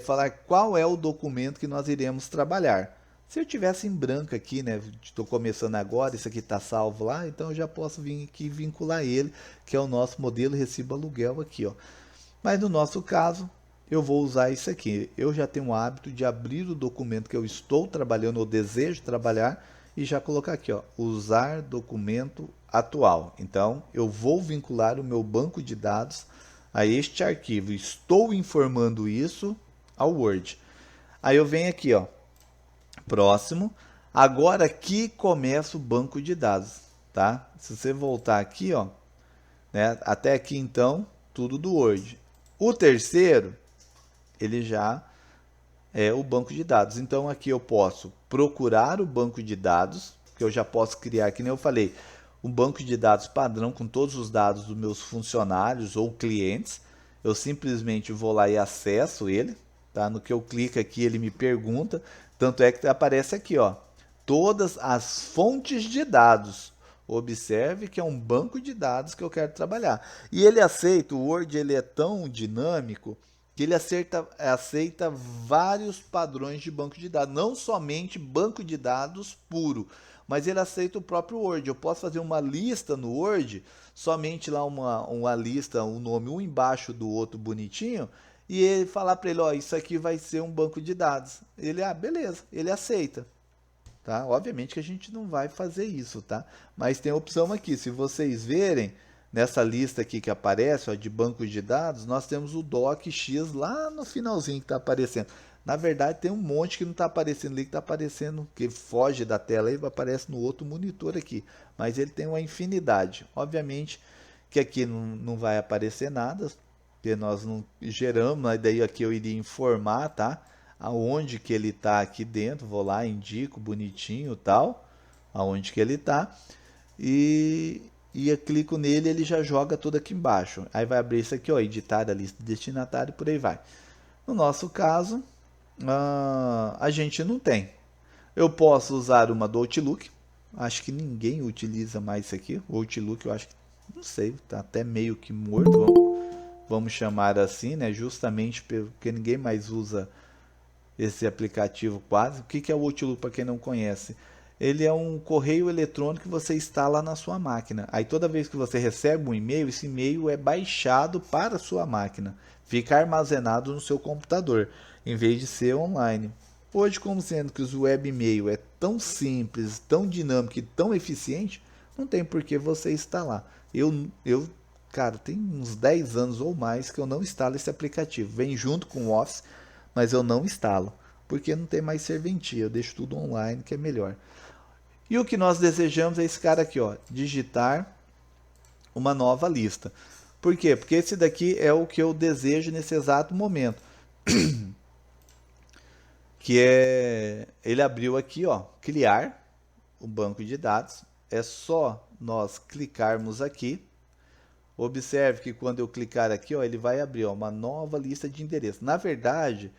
falar qual é o documento que nós iremos trabalhar. Se eu tivesse em branco aqui, né, estou começando agora, isso aqui está salvo lá, então eu já posso vir aqui vincular ele, que é o nosso modelo recibo aluguel aqui, ó. Mas no nosso caso, eu vou usar isso aqui. Eu já tenho o hábito de abrir o documento que eu estou trabalhando ou desejo trabalhar e já colocar aqui, ó, usar documento atual. Então, eu vou vincular o meu banco de dados a este arquivo. Estou informando isso ao Word. Aí eu venho aqui, ó, próximo. Agora aqui começa o banco de dados, tá? Se você voltar aqui, ó, né, até aqui então, tudo do Word. O terceiro, ele já é o banco de dados. Então aqui eu posso procurar o banco de dados, que eu já posso criar, que nem eu falei, um banco de dados padrão com todos os dados dos meus funcionários ou clientes. Eu simplesmente vou lá e acesso ele, tá? No que eu clico aqui, ele me pergunta, tanto é que aparece aqui, ó, todas as fontes de dados, Observe que é um banco de dados que eu quero trabalhar. E ele aceita, o Word ele é tão dinâmico que ele aceita vários padrões de banco de dados, não somente banco de dados puro, mas ele aceita o próprio Word. Eu posso fazer uma lista no Word, somente lá uma lista, um nome um embaixo do outro bonitinho, e ele falar para ele, ó, isso aqui vai ser um banco de dados. Ele, beleza, ele aceita. Tá? Obviamente que a gente não vai fazer isso, tá? Mas tem a opção aqui, se vocês verem, nessa lista aqui que aparece, ó, de bancos de dados, nós temos o docx lá no finalzinho que está aparecendo. Na verdade, tem um monte que não está aparecendo ali, que está aparecendo, que foge da tela e aparece no outro monitor aqui. Mas ele tem uma infinidade. Obviamente que aqui não vai aparecer nada, porque nós não geramos, mas daí aqui eu iria informar, tá? Aonde que ele está aqui dentro, vou lá, indico bonitinho tal, aonde que ele está, e eu clico nele, ele já joga tudo aqui embaixo. Aí vai abrir isso aqui, ó, editar a lista de destinatário, por aí vai. No nosso caso, a gente não tem. Eu posso usar uma do Outlook, acho que ninguém utiliza mais isso aqui. O Outlook eu acho que, não sei, está até meio que morto, vamos chamar assim, né? Justamente porque ninguém mais usa esse aplicativo quase. O que é o Outlook para quem não conhece? Ele é um correio eletrônico que você instala na sua máquina. Aí toda vez que você recebe um e-mail, esse e-mail é baixado para a sua máquina. Fica armazenado no seu computador, em vez de ser online. Hoje, como sendo que o web e-mail é tão simples, tão dinâmico e tão eficiente, não tem por que você instalar. Cara, tem uns 10 anos ou mais que eu não instalo esse aplicativo. Vem junto com o Office, mas eu não instalo, porque não tem mais serventia, eu deixo tudo online, que é melhor. E o que nós desejamos é esse cara aqui, ó, digitar uma nova lista. Por quê? Porque esse daqui é o que eu desejo nesse exato momento. Que é, ele abriu aqui, ó, criar o banco de dados. É só nós clicarmos aqui. Observe que quando eu clicar aqui, ó, ele vai abrir, ó, uma nova lista de endereços. Na verdade,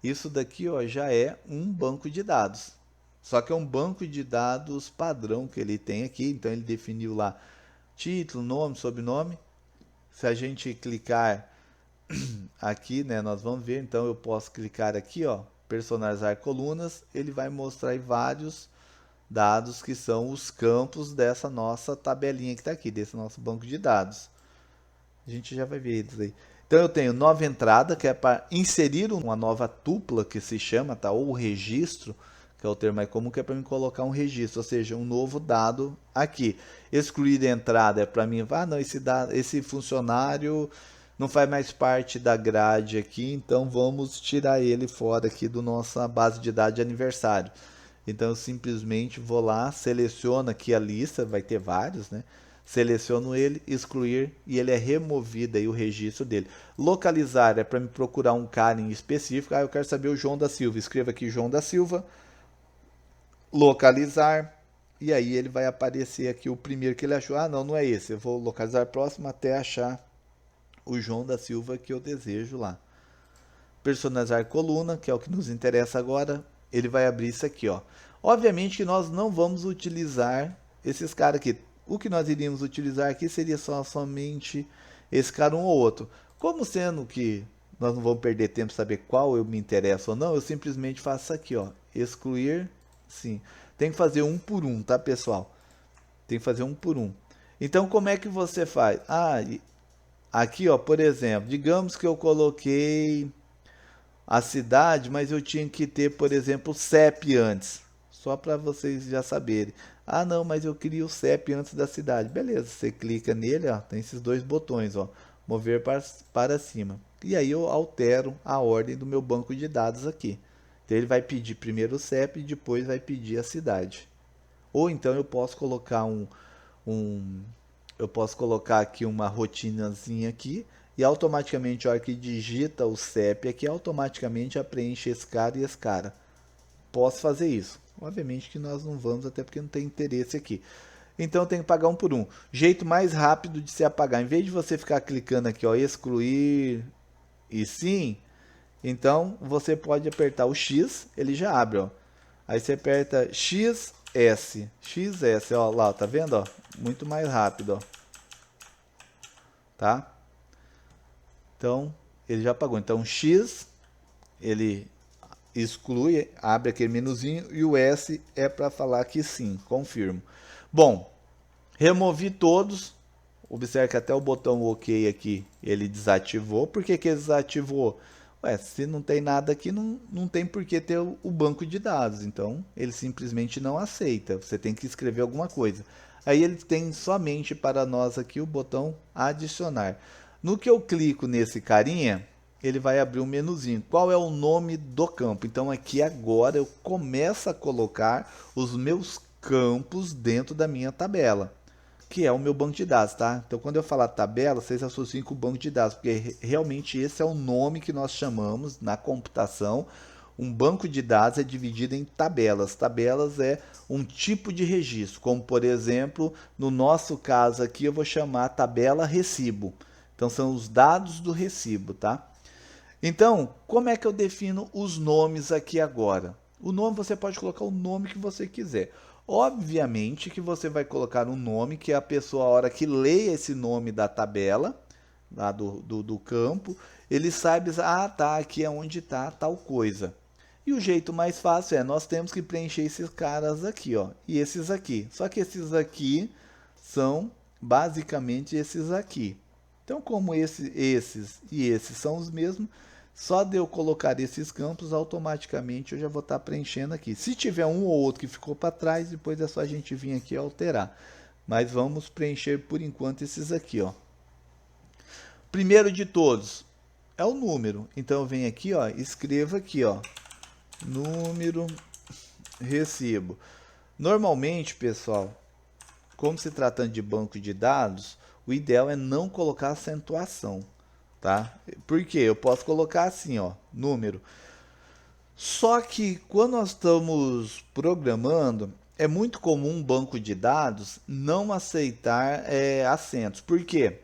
isso daqui, ó, já é um banco de dados. Só que é um banco de dados padrão que ele tem aqui. Então ele definiu lá título, nome, sobrenome. Se a gente clicar aqui, né, nós vamos ver. Então eu posso clicar aqui, ó, personalizar colunas. Ele vai mostrar aí vários dados que são os campos dessa nossa tabelinha que está aqui, desse nosso banco de dados. A gente já vai ver eles aí. Então eu tenho nova entrada, que é para inserir uma nova tupla, que se chama, tá? Ou registro, que é o termo mais comum, que é para mim colocar um registro, ou seja, um novo dado aqui. Excluir a entrada é para mim, não, esse funcionário não faz mais parte da grade aqui, então vamos tirar ele fora aqui do nossa base de dados de aniversário. Então eu simplesmente vou lá, seleciono aqui a lista, vai ter vários, né? Seleciono ele, excluir, e ele é removido aí o registro dele. Localizar é para me procurar um cara em específico. Eu quero saber o João da Silva. Escreva aqui João da Silva. Localizar. E aí ele vai aparecer aqui o primeiro que ele achou. Não é esse. Eu vou localizar próximo até achar o João da Silva que eu desejo lá. Personalizar coluna, que é o que nos interessa agora. Ele vai abrir isso aqui, ó. Obviamente que nós não vamos utilizar esses caras aqui. O que nós iríamos utilizar aqui seria somente esse cara um ou outro. Como sendo que nós não vamos perder tempo saber qual eu me interesso ou não, eu simplesmente faço isso aqui, ó, excluir, sim. Tem que fazer um por um, tá, pessoal? Tem que fazer um por um. Então, como é que você faz? Aqui, ó, por exemplo, digamos que eu coloquei a cidade, mas eu tinha que ter, por exemplo, o CEP antes. Só para vocês já saberem. Não, mas eu queria o CEP antes da cidade. Beleza, você clica nele, ó, tem esses dois botões, ó, mover para cima. E aí eu altero a ordem do meu banco de dados aqui. Então ele vai pedir primeiro o CEP e depois vai pedir a cidade. Ou então eu posso colocar eu posso colocar aqui uma rotinazinha aqui e automaticamente a hora que digita o CEP aqui, automaticamente já preenche esse cara e esse cara. Posso fazer isso. Obviamente que nós não vamos, até porque não tem interesse aqui. Então eu tenho que pagar um por um. Jeito mais rápido de se apagar. Em vez de você ficar clicando aqui, ó, excluir e sim, então você pode apertar o X, ele já abre, ó. Aí você aperta XS, ó, lá, tá vendo, ó? muito mais rápido, ó. Tá? Então, ele já pagou. Então, X, ele exclui, abre aquele menuzinho, e o S é para falar que sim, confirmo. Bom, removi todos. Observe que até o botão OK aqui, ele desativou. Por que que ele desativou? Ué, se não tem nada aqui, não tem por que ter o banco de dados. Então, ele simplesmente não aceita. Você tem que escrever alguma coisa. Aí ele tem somente para nós aqui o botão adicionar. No que eu clico nesse carinha, ele vai abrir um menuzinho. Qual é o nome do campo? Então aqui agora eu começo a colocar os meus campos dentro da minha tabela, que é o meu banco de dados, tá? Então quando eu falar tabela, vocês associem com o banco de dados, porque realmente esse é o nome que nós chamamos na computação. Um banco de dados é dividido em tabelas. Tabelas é um tipo de registro, como por exemplo, no nosso caso aqui eu vou chamar tabela recibo. Então são os dados do recibo, tá? Então, como é que eu defino os nomes aqui agora? O nome você pode colocar o nome que você quiser. Obviamente que você vai colocar um nome que a pessoa, a hora que lê esse nome da tabela, lá do campo, ele sabe, ah, tá, aqui é onde está tal coisa. E o jeito mais fácil é, nós temos que preencher esses caras aqui, ó, e esses aqui. Só que esses aqui são basicamente esses aqui. Então, como esses e esses são os mesmos, só de eu colocar esses campos, automaticamente eu já vou estar preenchendo aqui. Se tiver um ou outro que ficou para trás, depois é só a gente vir aqui e alterar. Mas vamos preencher por enquanto esses aqui, ó. Primeiro de todos é o número. Então eu venho aqui, ó, escrevo aqui, ó, número recibo. Normalmente, pessoal, como se tratando de banco de dados, o ideal é não colocar acentuação, tá? Porque eu posso colocar assim, ó, número. Só que quando nós estamos programando, é muito comum um banco de dados não aceitar acentos. Por quê?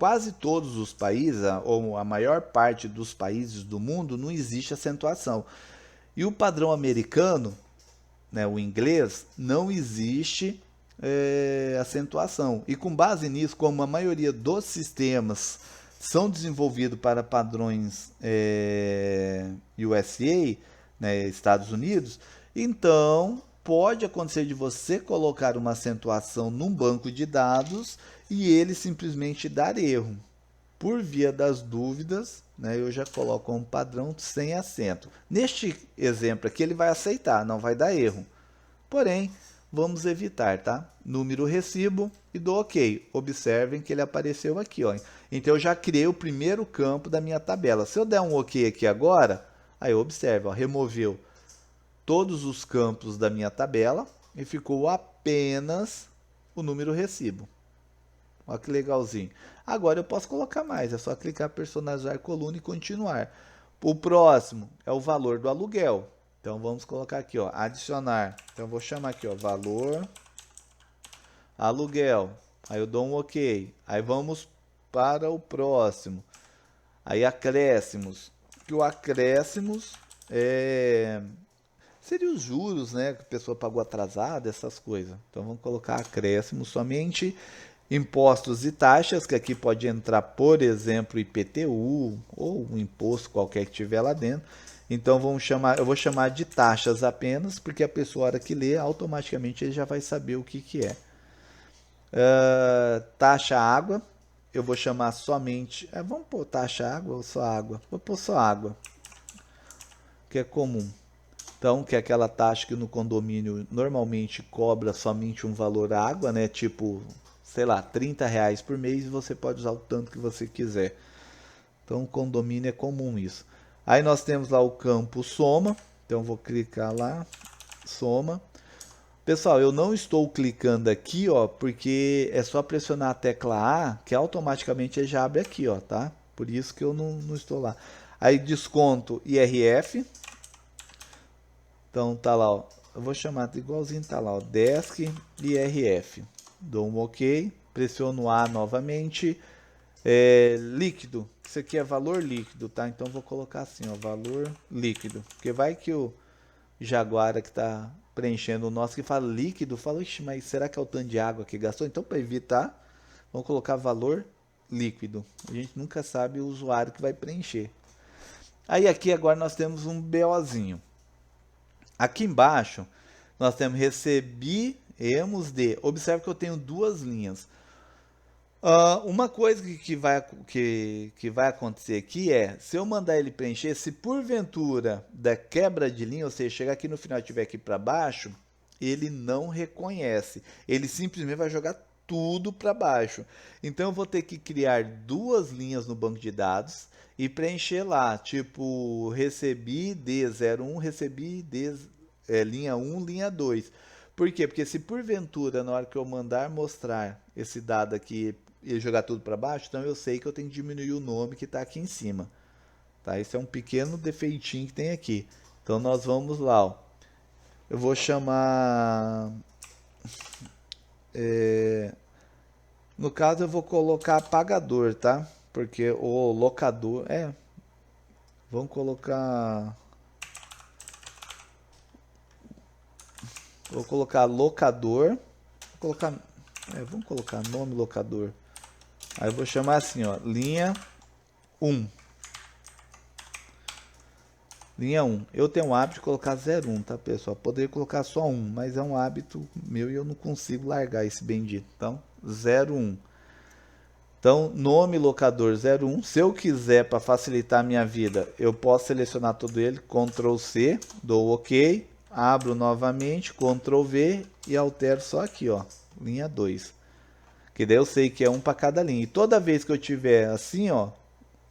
Quase todos os países, ou a maior parte dos países do mundo, não existe acentuação. E o padrão americano, né, o inglês, não existe acentuação. E com base nisso, como a maioria dos sistemas são desenvolvidos para padrões USA, né, Estados Unidos, então pode acontecer de você colocar uma acentuação num banco de dados e ele simplesmente dar erro. Por via das dúvidas, né, eu já coloco um padrão sem acento. Neste exemplo aqui ele vai aceitar, não vai dar erro. Porém, vamos evitar, tá? Número recibo e dou OK. Observem que ele apareceu aqui, ó. Então eu já criei o primeiro campo da minha tabela. Se eu der um OK aqui agora, aí observe, ó, removeu todos os campos da minha tabela e ficou apenas o número recibo. Olha que legalzinho. Agora eu posso colocar mais, é só clicar personalizar coluna e continuar. O próximo é o valor do aluguel. Então vamos colocar aqui, ó, adicionar. Então eu vou chamar aqui, ó, valor aluguel. Aí eu dou um OK. Aí vamos para o próximo. Aí acréscimos. Que o acréscimos seria os juros, né, que a pessoa pagou atrasado, essas coisas. Então vamos colocar acréscimos somente. Impostos e taxas, que aqui pode entrar, por exemplo, IPTU ou um imposto qualquer que tiver lá dentro. Então eu vou chamar de taxas apenas, porque a pessoa, a hora que lê, automaticamente ele já vai saber o que é. Taxa água, eu vou chamar somente. Vamos pôr taxa água ou só água? Vou pôr só água, que é comum. Então, que é aquela taxa que no condomínio normalmente cobra somente um valor água, né? Tipo, sei lá, R$ 30 por mês, e você pode usar o tanto que você quiser. Então, condomínio é comum isso. Aí nós temos lá o campo soma. Então, vou clicar lá, soma. Pessoal, eu não estou clicando aqui, ó, porque é só pressionar a tecla A, que automaticamente ele já abre aqui, ó, tá? Por isso que eu não estou lá. Aí, desconto IRF. Então, tá lá, ó. Eu vou chamar igualzinho, tá lá, ó, Desk IRF. Dou um OK, pressiono A novamente. Líquido, isso aqui é valor líquido, tá? Então vou colocar assim, ó, valor líquido, porque vai que o Jaguara que tá preenchendo o nosso que fala líquido, fala, ixi, mas será que é o tanto de água que gastou? Então, para evitar, vamos colocar valor líquido. A gente nunca sabe o usuário que vai preencher. Aí aqui agora nós temos um BOzinho. Aqui embaixo nós temos recebemos de. Observe que eu tenho duas linhas. Uma coisa que vai acontecer aqui é, se eu mandar ele preencher, se porventura da quebra de linha, ou seja, chegar aqui no final e estiver aqui para baixo, ele não reconhece. Ele simplesmente vai jogar tudo para baixo. Então eu vou ter que criar duas linhas no banco de dados e preencher lá, tipo, recebi D01, recebi linha 1, linha 2. Por quê? Porque se porventura, na hora que eu mandar mostrar esse dado aqui e jogar tudo para baixo, então eu sei que eu tenho que diminuir o nome que está aqui em cima. Tá? Esse é um pequeno defeitinho que tem aqui. Então nós vamos lá. Ó. Eu vou chamar... no caso eu vou colocar pagador, tá? Porque o locador... vamos colocar... Vou colocar locador. Vamos colocar nome locador. Aí eu vou chamar assim, ó, linha 1. Linha 1. Eu tenho o hábito de colocar 01, tá, pessoal? Poderia colocar só 1, mas é um hábito meu e eu não consigo largar esse bendito. Então, 01. Então, nome locador 01. Se eu quiser, para facilitar a minha vida, eu posso selecionar todo ele, Ctrl C, dou OK, abro novamente, Ctrl V e altero só aqui, ó, linha 2. Que daí eu sei que é um para cada linha. E toda vez que eu tiver assim, ó,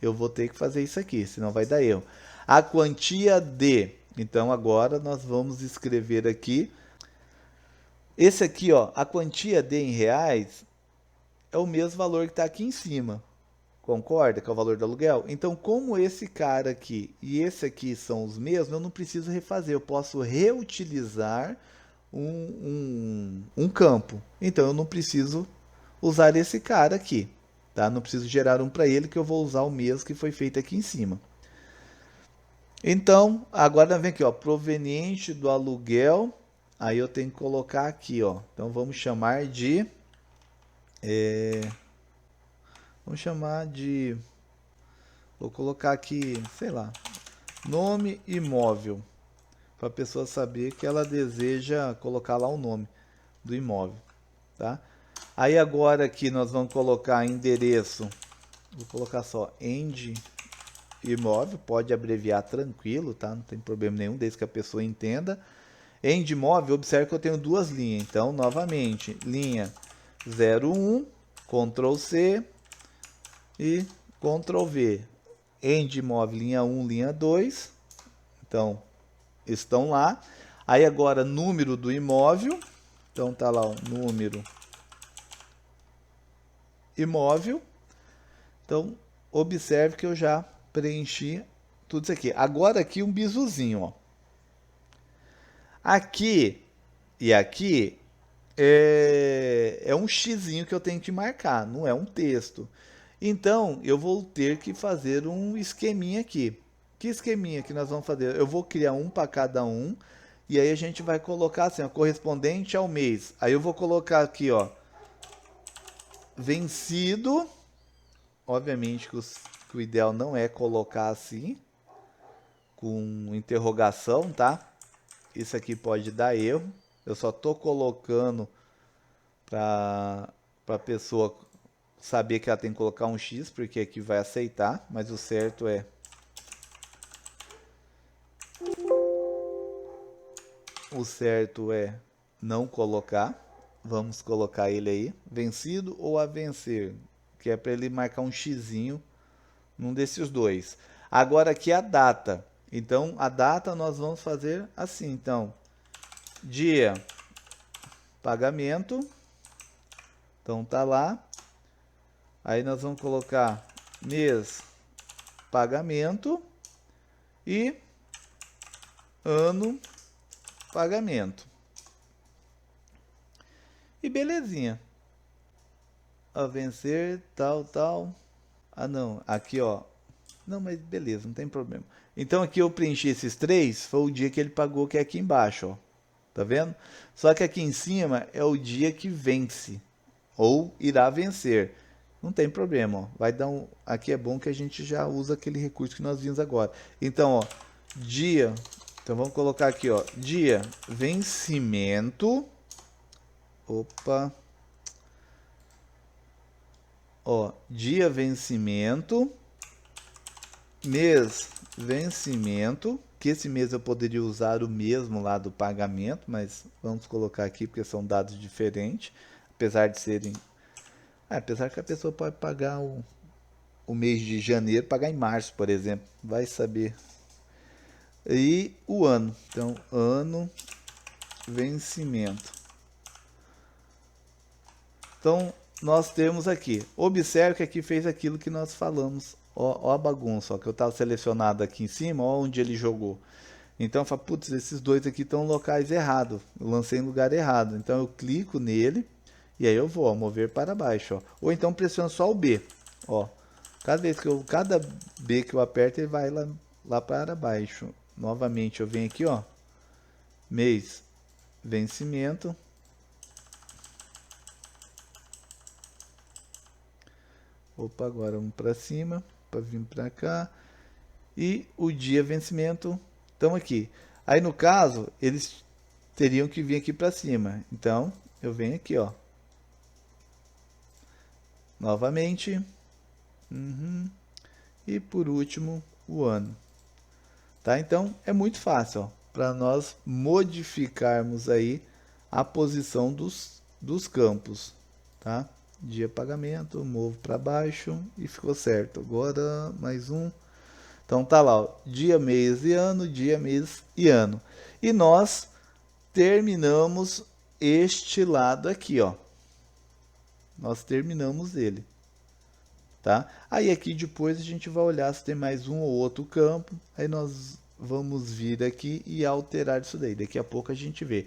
eu vou ter que fazer isso aqui, senão vai dar erro. A quantia de... Então agora nós vamos escrever aqui. Esse aqui, ó, a quantia de em reais é o mesmo valor que está aqui em cima. Concorda? Que é o valor do aluguel? Então, como esse cara aqui e esse aqui são os mesmos, eu não preciso refazer. Eu posso reutilizar um campo. Então, eu não preciso usar esse cara aqui, tá? Não preciso gerar um para ele, que eu vou usar o mesmo que foi feito aqui em cima. Então, agora vem aqui, ó, proveniente do aluguel, aí eu tenho que colocar aqui, ó. Então, vamos chamar de... Vou colocar aqui, sei lá, nome imóvel, para a pessoa saber que ela deseja colocar lá o nome do imóvel, tá? Aí agora aqui nós vamos colocar endereço, vou colocar só end imóvel, pode abreviar tranquilo, tá? Não tem problema nenhum, desde que a pessoa entenda. End imóvel, observe que eu tenho duas linhas, então novamente, linha 01, Ctrl C e Ctrl V. End imóvel, linha 1, linha 2, então estão lá. Aí agora número do imóvel, então tá lá o número imóvel. Então, observe que eu já preenchi tudo isso aqui. Agora aqui um bisuzinho, ó. Aqui e aqui é um xizinho que eu tenho que marcar, não é um texto. Então, eu vou ter que fazer um esqueminha aqui. Que esqueminha que nós vamos fazer? Eu vou criar um para cada um, e aí a gente vai colocar assim, ó, correspondente ao mês. Aí eu vou colocar aqui, ó, vencido. Obviamente que o ideal não é colocar assim, com interrogação, tá? Isso aqui pode dar erro. Eu só tô colocando para a pessoa saber que ela tem que colocar um X, porque aqui vai aceitar, mas o certo é não colocar. Vamos colocar ele aí, vencido ou a vencer, que é para ele marcar um xizinho num desses dois. Agora aqui a data. Então a data nós vamos fazer assim, então, dia, pagamento. Então tá lá. Aí nós vamos colocar mês, pagamento e ano, pagamento. E belezinha. A vencer, tal. Ah, não. Aqui, ó. Não, mas beleza, não tem problema. Então aqui eu preenchi esses três. Foi o dia que ele pagou, que é aqui embaixo, ó. Tá vendo? Só que aqui em cima é o dia que vence ou irá vencer. Não tem problema, ó. Vai dar um, aqui é bom que a gente já usa aquele recurso que nós vimos agora. Então, ó, dia, então vamos colocar aqui, ó, dia vencimento. Opa. Ó, dia vencimento, mês vencimento, que esse mês eu poderia usar o mesmo lá do pagamento, mas vamos colocar aqui porque são dados diferentes, apesar de serem, apesar que a pessoa pode pagar o mês de janeiro, pagar em março, por exemplo, vai saber. E o ano, então ano vencimento. Então, nós temos aqui. Observe que aqui fez aquilo que nós falamos. Ó a bagunça, ó, que eu estava selecionado aqui em cima, ó onde ele jogou. Então, eu falo, putz, esses dois aqui estão em locais errados. Eu lancei em lugar errado. Então, eu clico nele e aí eu vou, ó, mover para baixo. Ó. Ou então, pressiono só o B. Ó. Cada B que eu aperto, ele vai lá para baixo. Novamente, eu venho aqui, ó. Mês, vencimento. Opa, agora vamos para cima, para vir para cá. E o dia vencimento, estão aqui. Aí no caso, eles teriam que vir aqui para cima. Então, eu venho aqui, ó. Novamente. E por último, o ano. Tá? Então, é muito fácil, ó, para nós modificarmos aí a posição dos campos, tá? Dia pagamento, movo para baixo e ficou certo. Agora mais um. Então tá lá, ó, dia, mês e ano, dia, mês e ano. E nós terminamos este lado aqui, ó. Nós terminamos ele, tá? Aí aqui depois a gente vai olhar se tem mais um ou outro campo. Aí nós vamos vir aqui e alterar isso daí. Daqui a pouco a gente vê.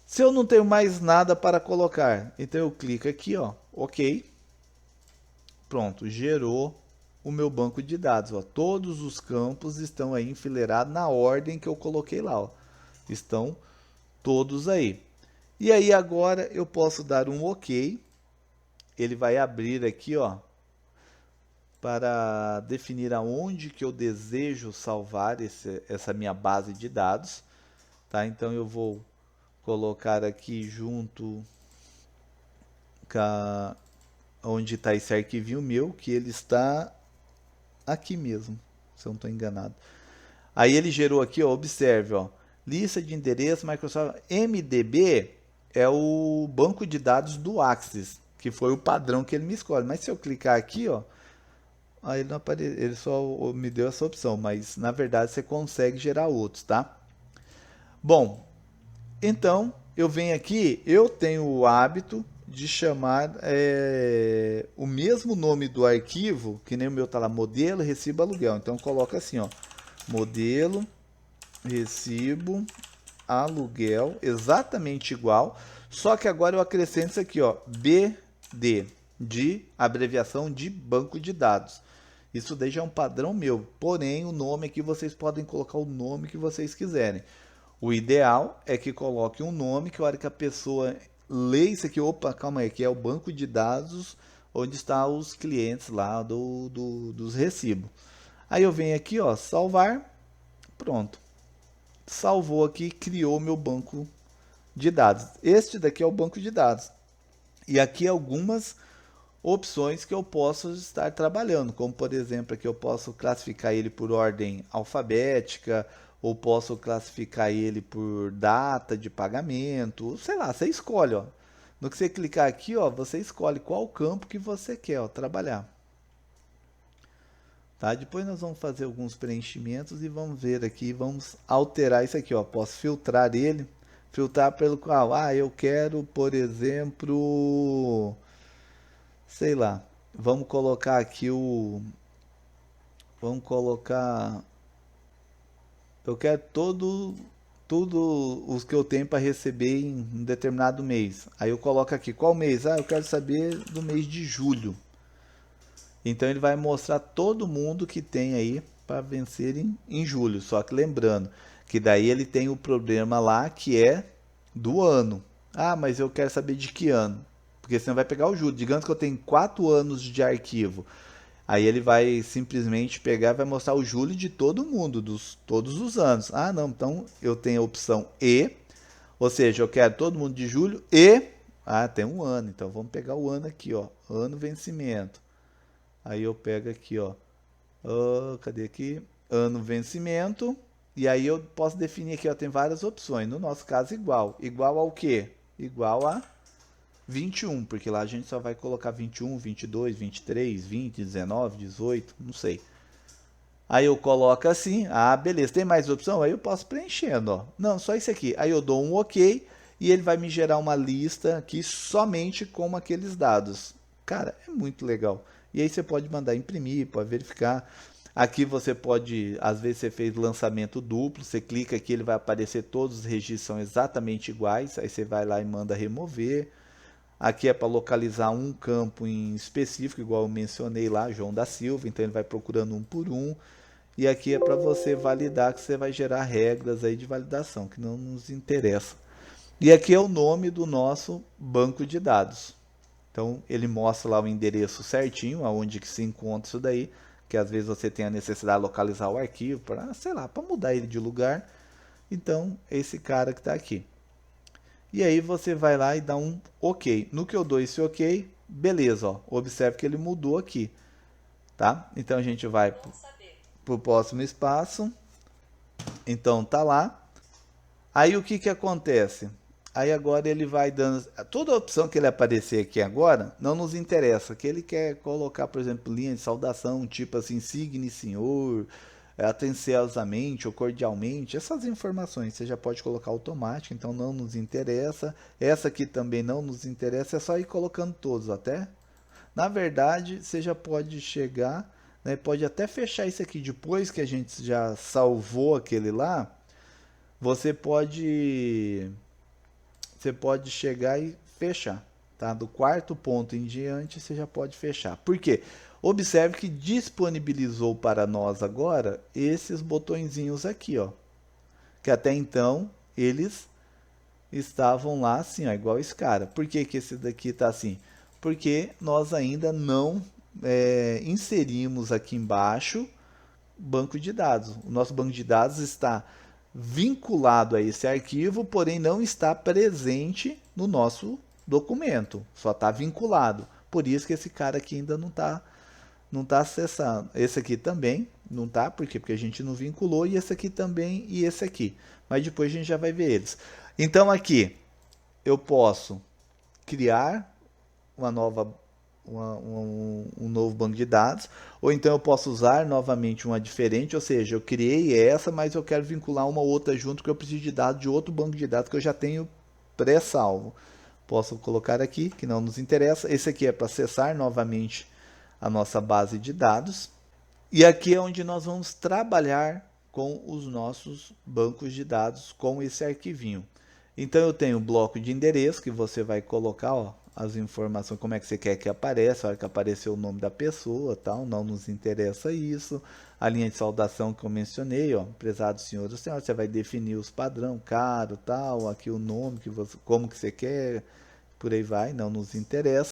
Se eu não tenho mais nada para colocar, então eu clico aqui, ó, OK. Pronto, gerou o meu banco de dados. Ó. Todos os campos estão aí enfileirados na ordem que eu coloquei lá. Ó. Estão todos aí. E aí agora eu posso dar um OK. Ele vai abrir aqui, ó, para definir aonde que eu desejo salvar essa minha base de dados. Tá? Então eu vou colocar aqui junto com onde está esse arquivinho meu, que ele está aqui mesmo, se eu não estou enganado. Aí ele gerou aqui, ó, observe, ó, lista de endereços Microsoft MDB é o banco de dados do Axis, que foi o padrão que ele me escolhe. Mas se eu clicar aqui, ó, aí ele não ele só me deu essa opção, mas na verdade você consegue gerar outros, tá? Bom, então eu venho aqui, eu tenho o hábito de chamar o mesmo nome do arquivo, que nem o meu tá lá, modelo, recibo, aluguel. Então coloca assim, ó, modelo, recibo, aluguel, exatamente igual, só que agora eu acrescento isso aqui, ó, BD, de abreviação de banco de dados. Isso daí já é um padrão meu, porém o nome aqui vocês podem colocar o nome que vocês quiserem. O ideal é que coloque um nome que a hora que a pessoa lê isso aqui, opa, calma aí, aqui é o banco de dados onde estão os clientes lá dos recibos. Aí eu venho aqui, ó, salvar, pronto. Salvou aqui, criou meu banco de dados. Este daqui é o banco de dados. E aqui algumas opções que eu posso estar trabalhando, como por exemplo, aqui eu posso classificar ele por ordem alfabética, ou posso classificar ele por data de pagamento, sei lá, você escolhe, ó. No que você clicar aqui, ó, você escolhe qual campo que você quer, ó, trabalhar. Tá? Depois nós vamos fazer alguns preenchimentos e vamos ver aqui, vamos alterar isso aqui, ó. Posso filtrar ele, filtrar pelo qual, eu quero, por exemplo, sei lá, vamos colocar aqui vamos colocar, eu quero tudo os que eu tenho para receber em um determinado mês. Aí eu coloco aqui, qual mês? Eu quero saber do mês de julho. Então ele vai mostrar todo mundo que tem aí para vencer em julho. Só que lembrando que daí ele tem o problema lá que é do ano. Ah, mas eu quero saber de que ano. Porque senão vai pegar o juro. Digamos que eu tenho 4 anos de arquivo. Aí ele vai simplesmente pegar e vai mostrar o julho de todo mundo, dos todos os anos. Ah, não, então eu tenho a opção E, ou seja, eu quero todo mundo de julho e tem um ano, então vamos pegar o ano aqui, ó, ano vencimento. Aí eu pego aqui, ó, cadê aqui? Ano vencimento. E aí eu posso definir aqui, ó, tem várias opções. No nosso caso, igual. Igual ao quê? Igual a 21, porque lá a gente só vai colocar 21, 22, 23, 20, 19, 18, não sei. Aí eu coloco assim, beleza, tem mais opção? Aí eu posso preenchendo, ó. Não, só isso aqui. Aí eu dou um OK e ele vai me gerar uma lista aqui somente com aqueles dados. Cara, é muito legal. E aí você pode mandar imprimir, pode verificar. Aqui você pode, às vezes você fez lançamento duplo, você clica aqui, ele vai aparecer todos os registros são exatamente iguais, aí você vai lá e manda remover. Aqui é para localizar um campo em específico, igual eu mencionei lá, João da Silva, então ele vai procurando um por um. E aqui é para você validar, que você vai gerar regras aí de validação, que não nos interessa. E aqui é o nome do nosso banco de dados. Então ele mostra lá o endereço certinho, aonde que se encontra isso daí, que às vezes você tem a necessidade de localizar o arquivo, para, sei lá, para mudar ele de lugar. Então, esse cara que está aqui. E aí você vai lá e dá um OK. No que eu dou esse OK, beleza, ó, observe que ele mudou aqui, tá? Então a gente vai para o próximo espaço. Então tá lá. Aí o que que acontece? Aí agora ele vai dando... Toda opção que ele aparecer aqui agora não nos interessa. Que ele quer colocar, por exemplo, linha de saudação, tipo assim, signe senhor, atenciosamente ou cordialmente. Essas informações você já pode colocar automático, então não nos interessa. Essa aqui também não nos interessa, é só ir colocando todos até. Na verdade, você já pode chegar, né, pode até fechar isso aqui depois que a gente já salvou aquele lá. Você pode chegar e fechar, tá? Do quarto ponto em diante você já pode fechar. Por quê? Observe que disponibilizou para nós agora esses botõezinhos aqui, ó, que até então eles estavam lá assim, ó, igual esse cara. Por que que esse daqui tá assim? Porque nós ainda não inserimos aqui embaixo banco de dados. O nosso banco de dados está vinculado a esse arquivo, porém não está presente no nosso documento, só está vinculado. Por isso que esse cara aqui ainda não tá acessando. Esse aqui também não está, por quê? Porque a gente não vinculou, e esse aqui também, e esse aqui. Mas depois a gente já vai ver eles. Então aqui eu posso criar uma nova um novo banco de dados, ou então eu posso usar novamente uma diferente, ou seja, eu criei essa, mas eu quero vincular uma outra junto, que eu preciso de dados de outro banco de dados que eu já tenho pré-salvo. Posso colocar aqui, que não nos interessa. Esse aqui é para acessar novamente a nossa base de dados. E aqui é onde nós vamos trabalhar com os nossos bancos de dados com esse arquivinho. Então eu tenho o bloco de endereço que você vai colocar, ó, as informações, como é que você quer que apareça, a hora que aparecer o nome da pessoa, tal, não nos interessa isso. A linha de saudação que eu mencionei, ó, prezado senhor ou senhora, você vai definir os padrão, caro, tal, aqui o nome que você, como que você quer, por aí vai, não nos interessa.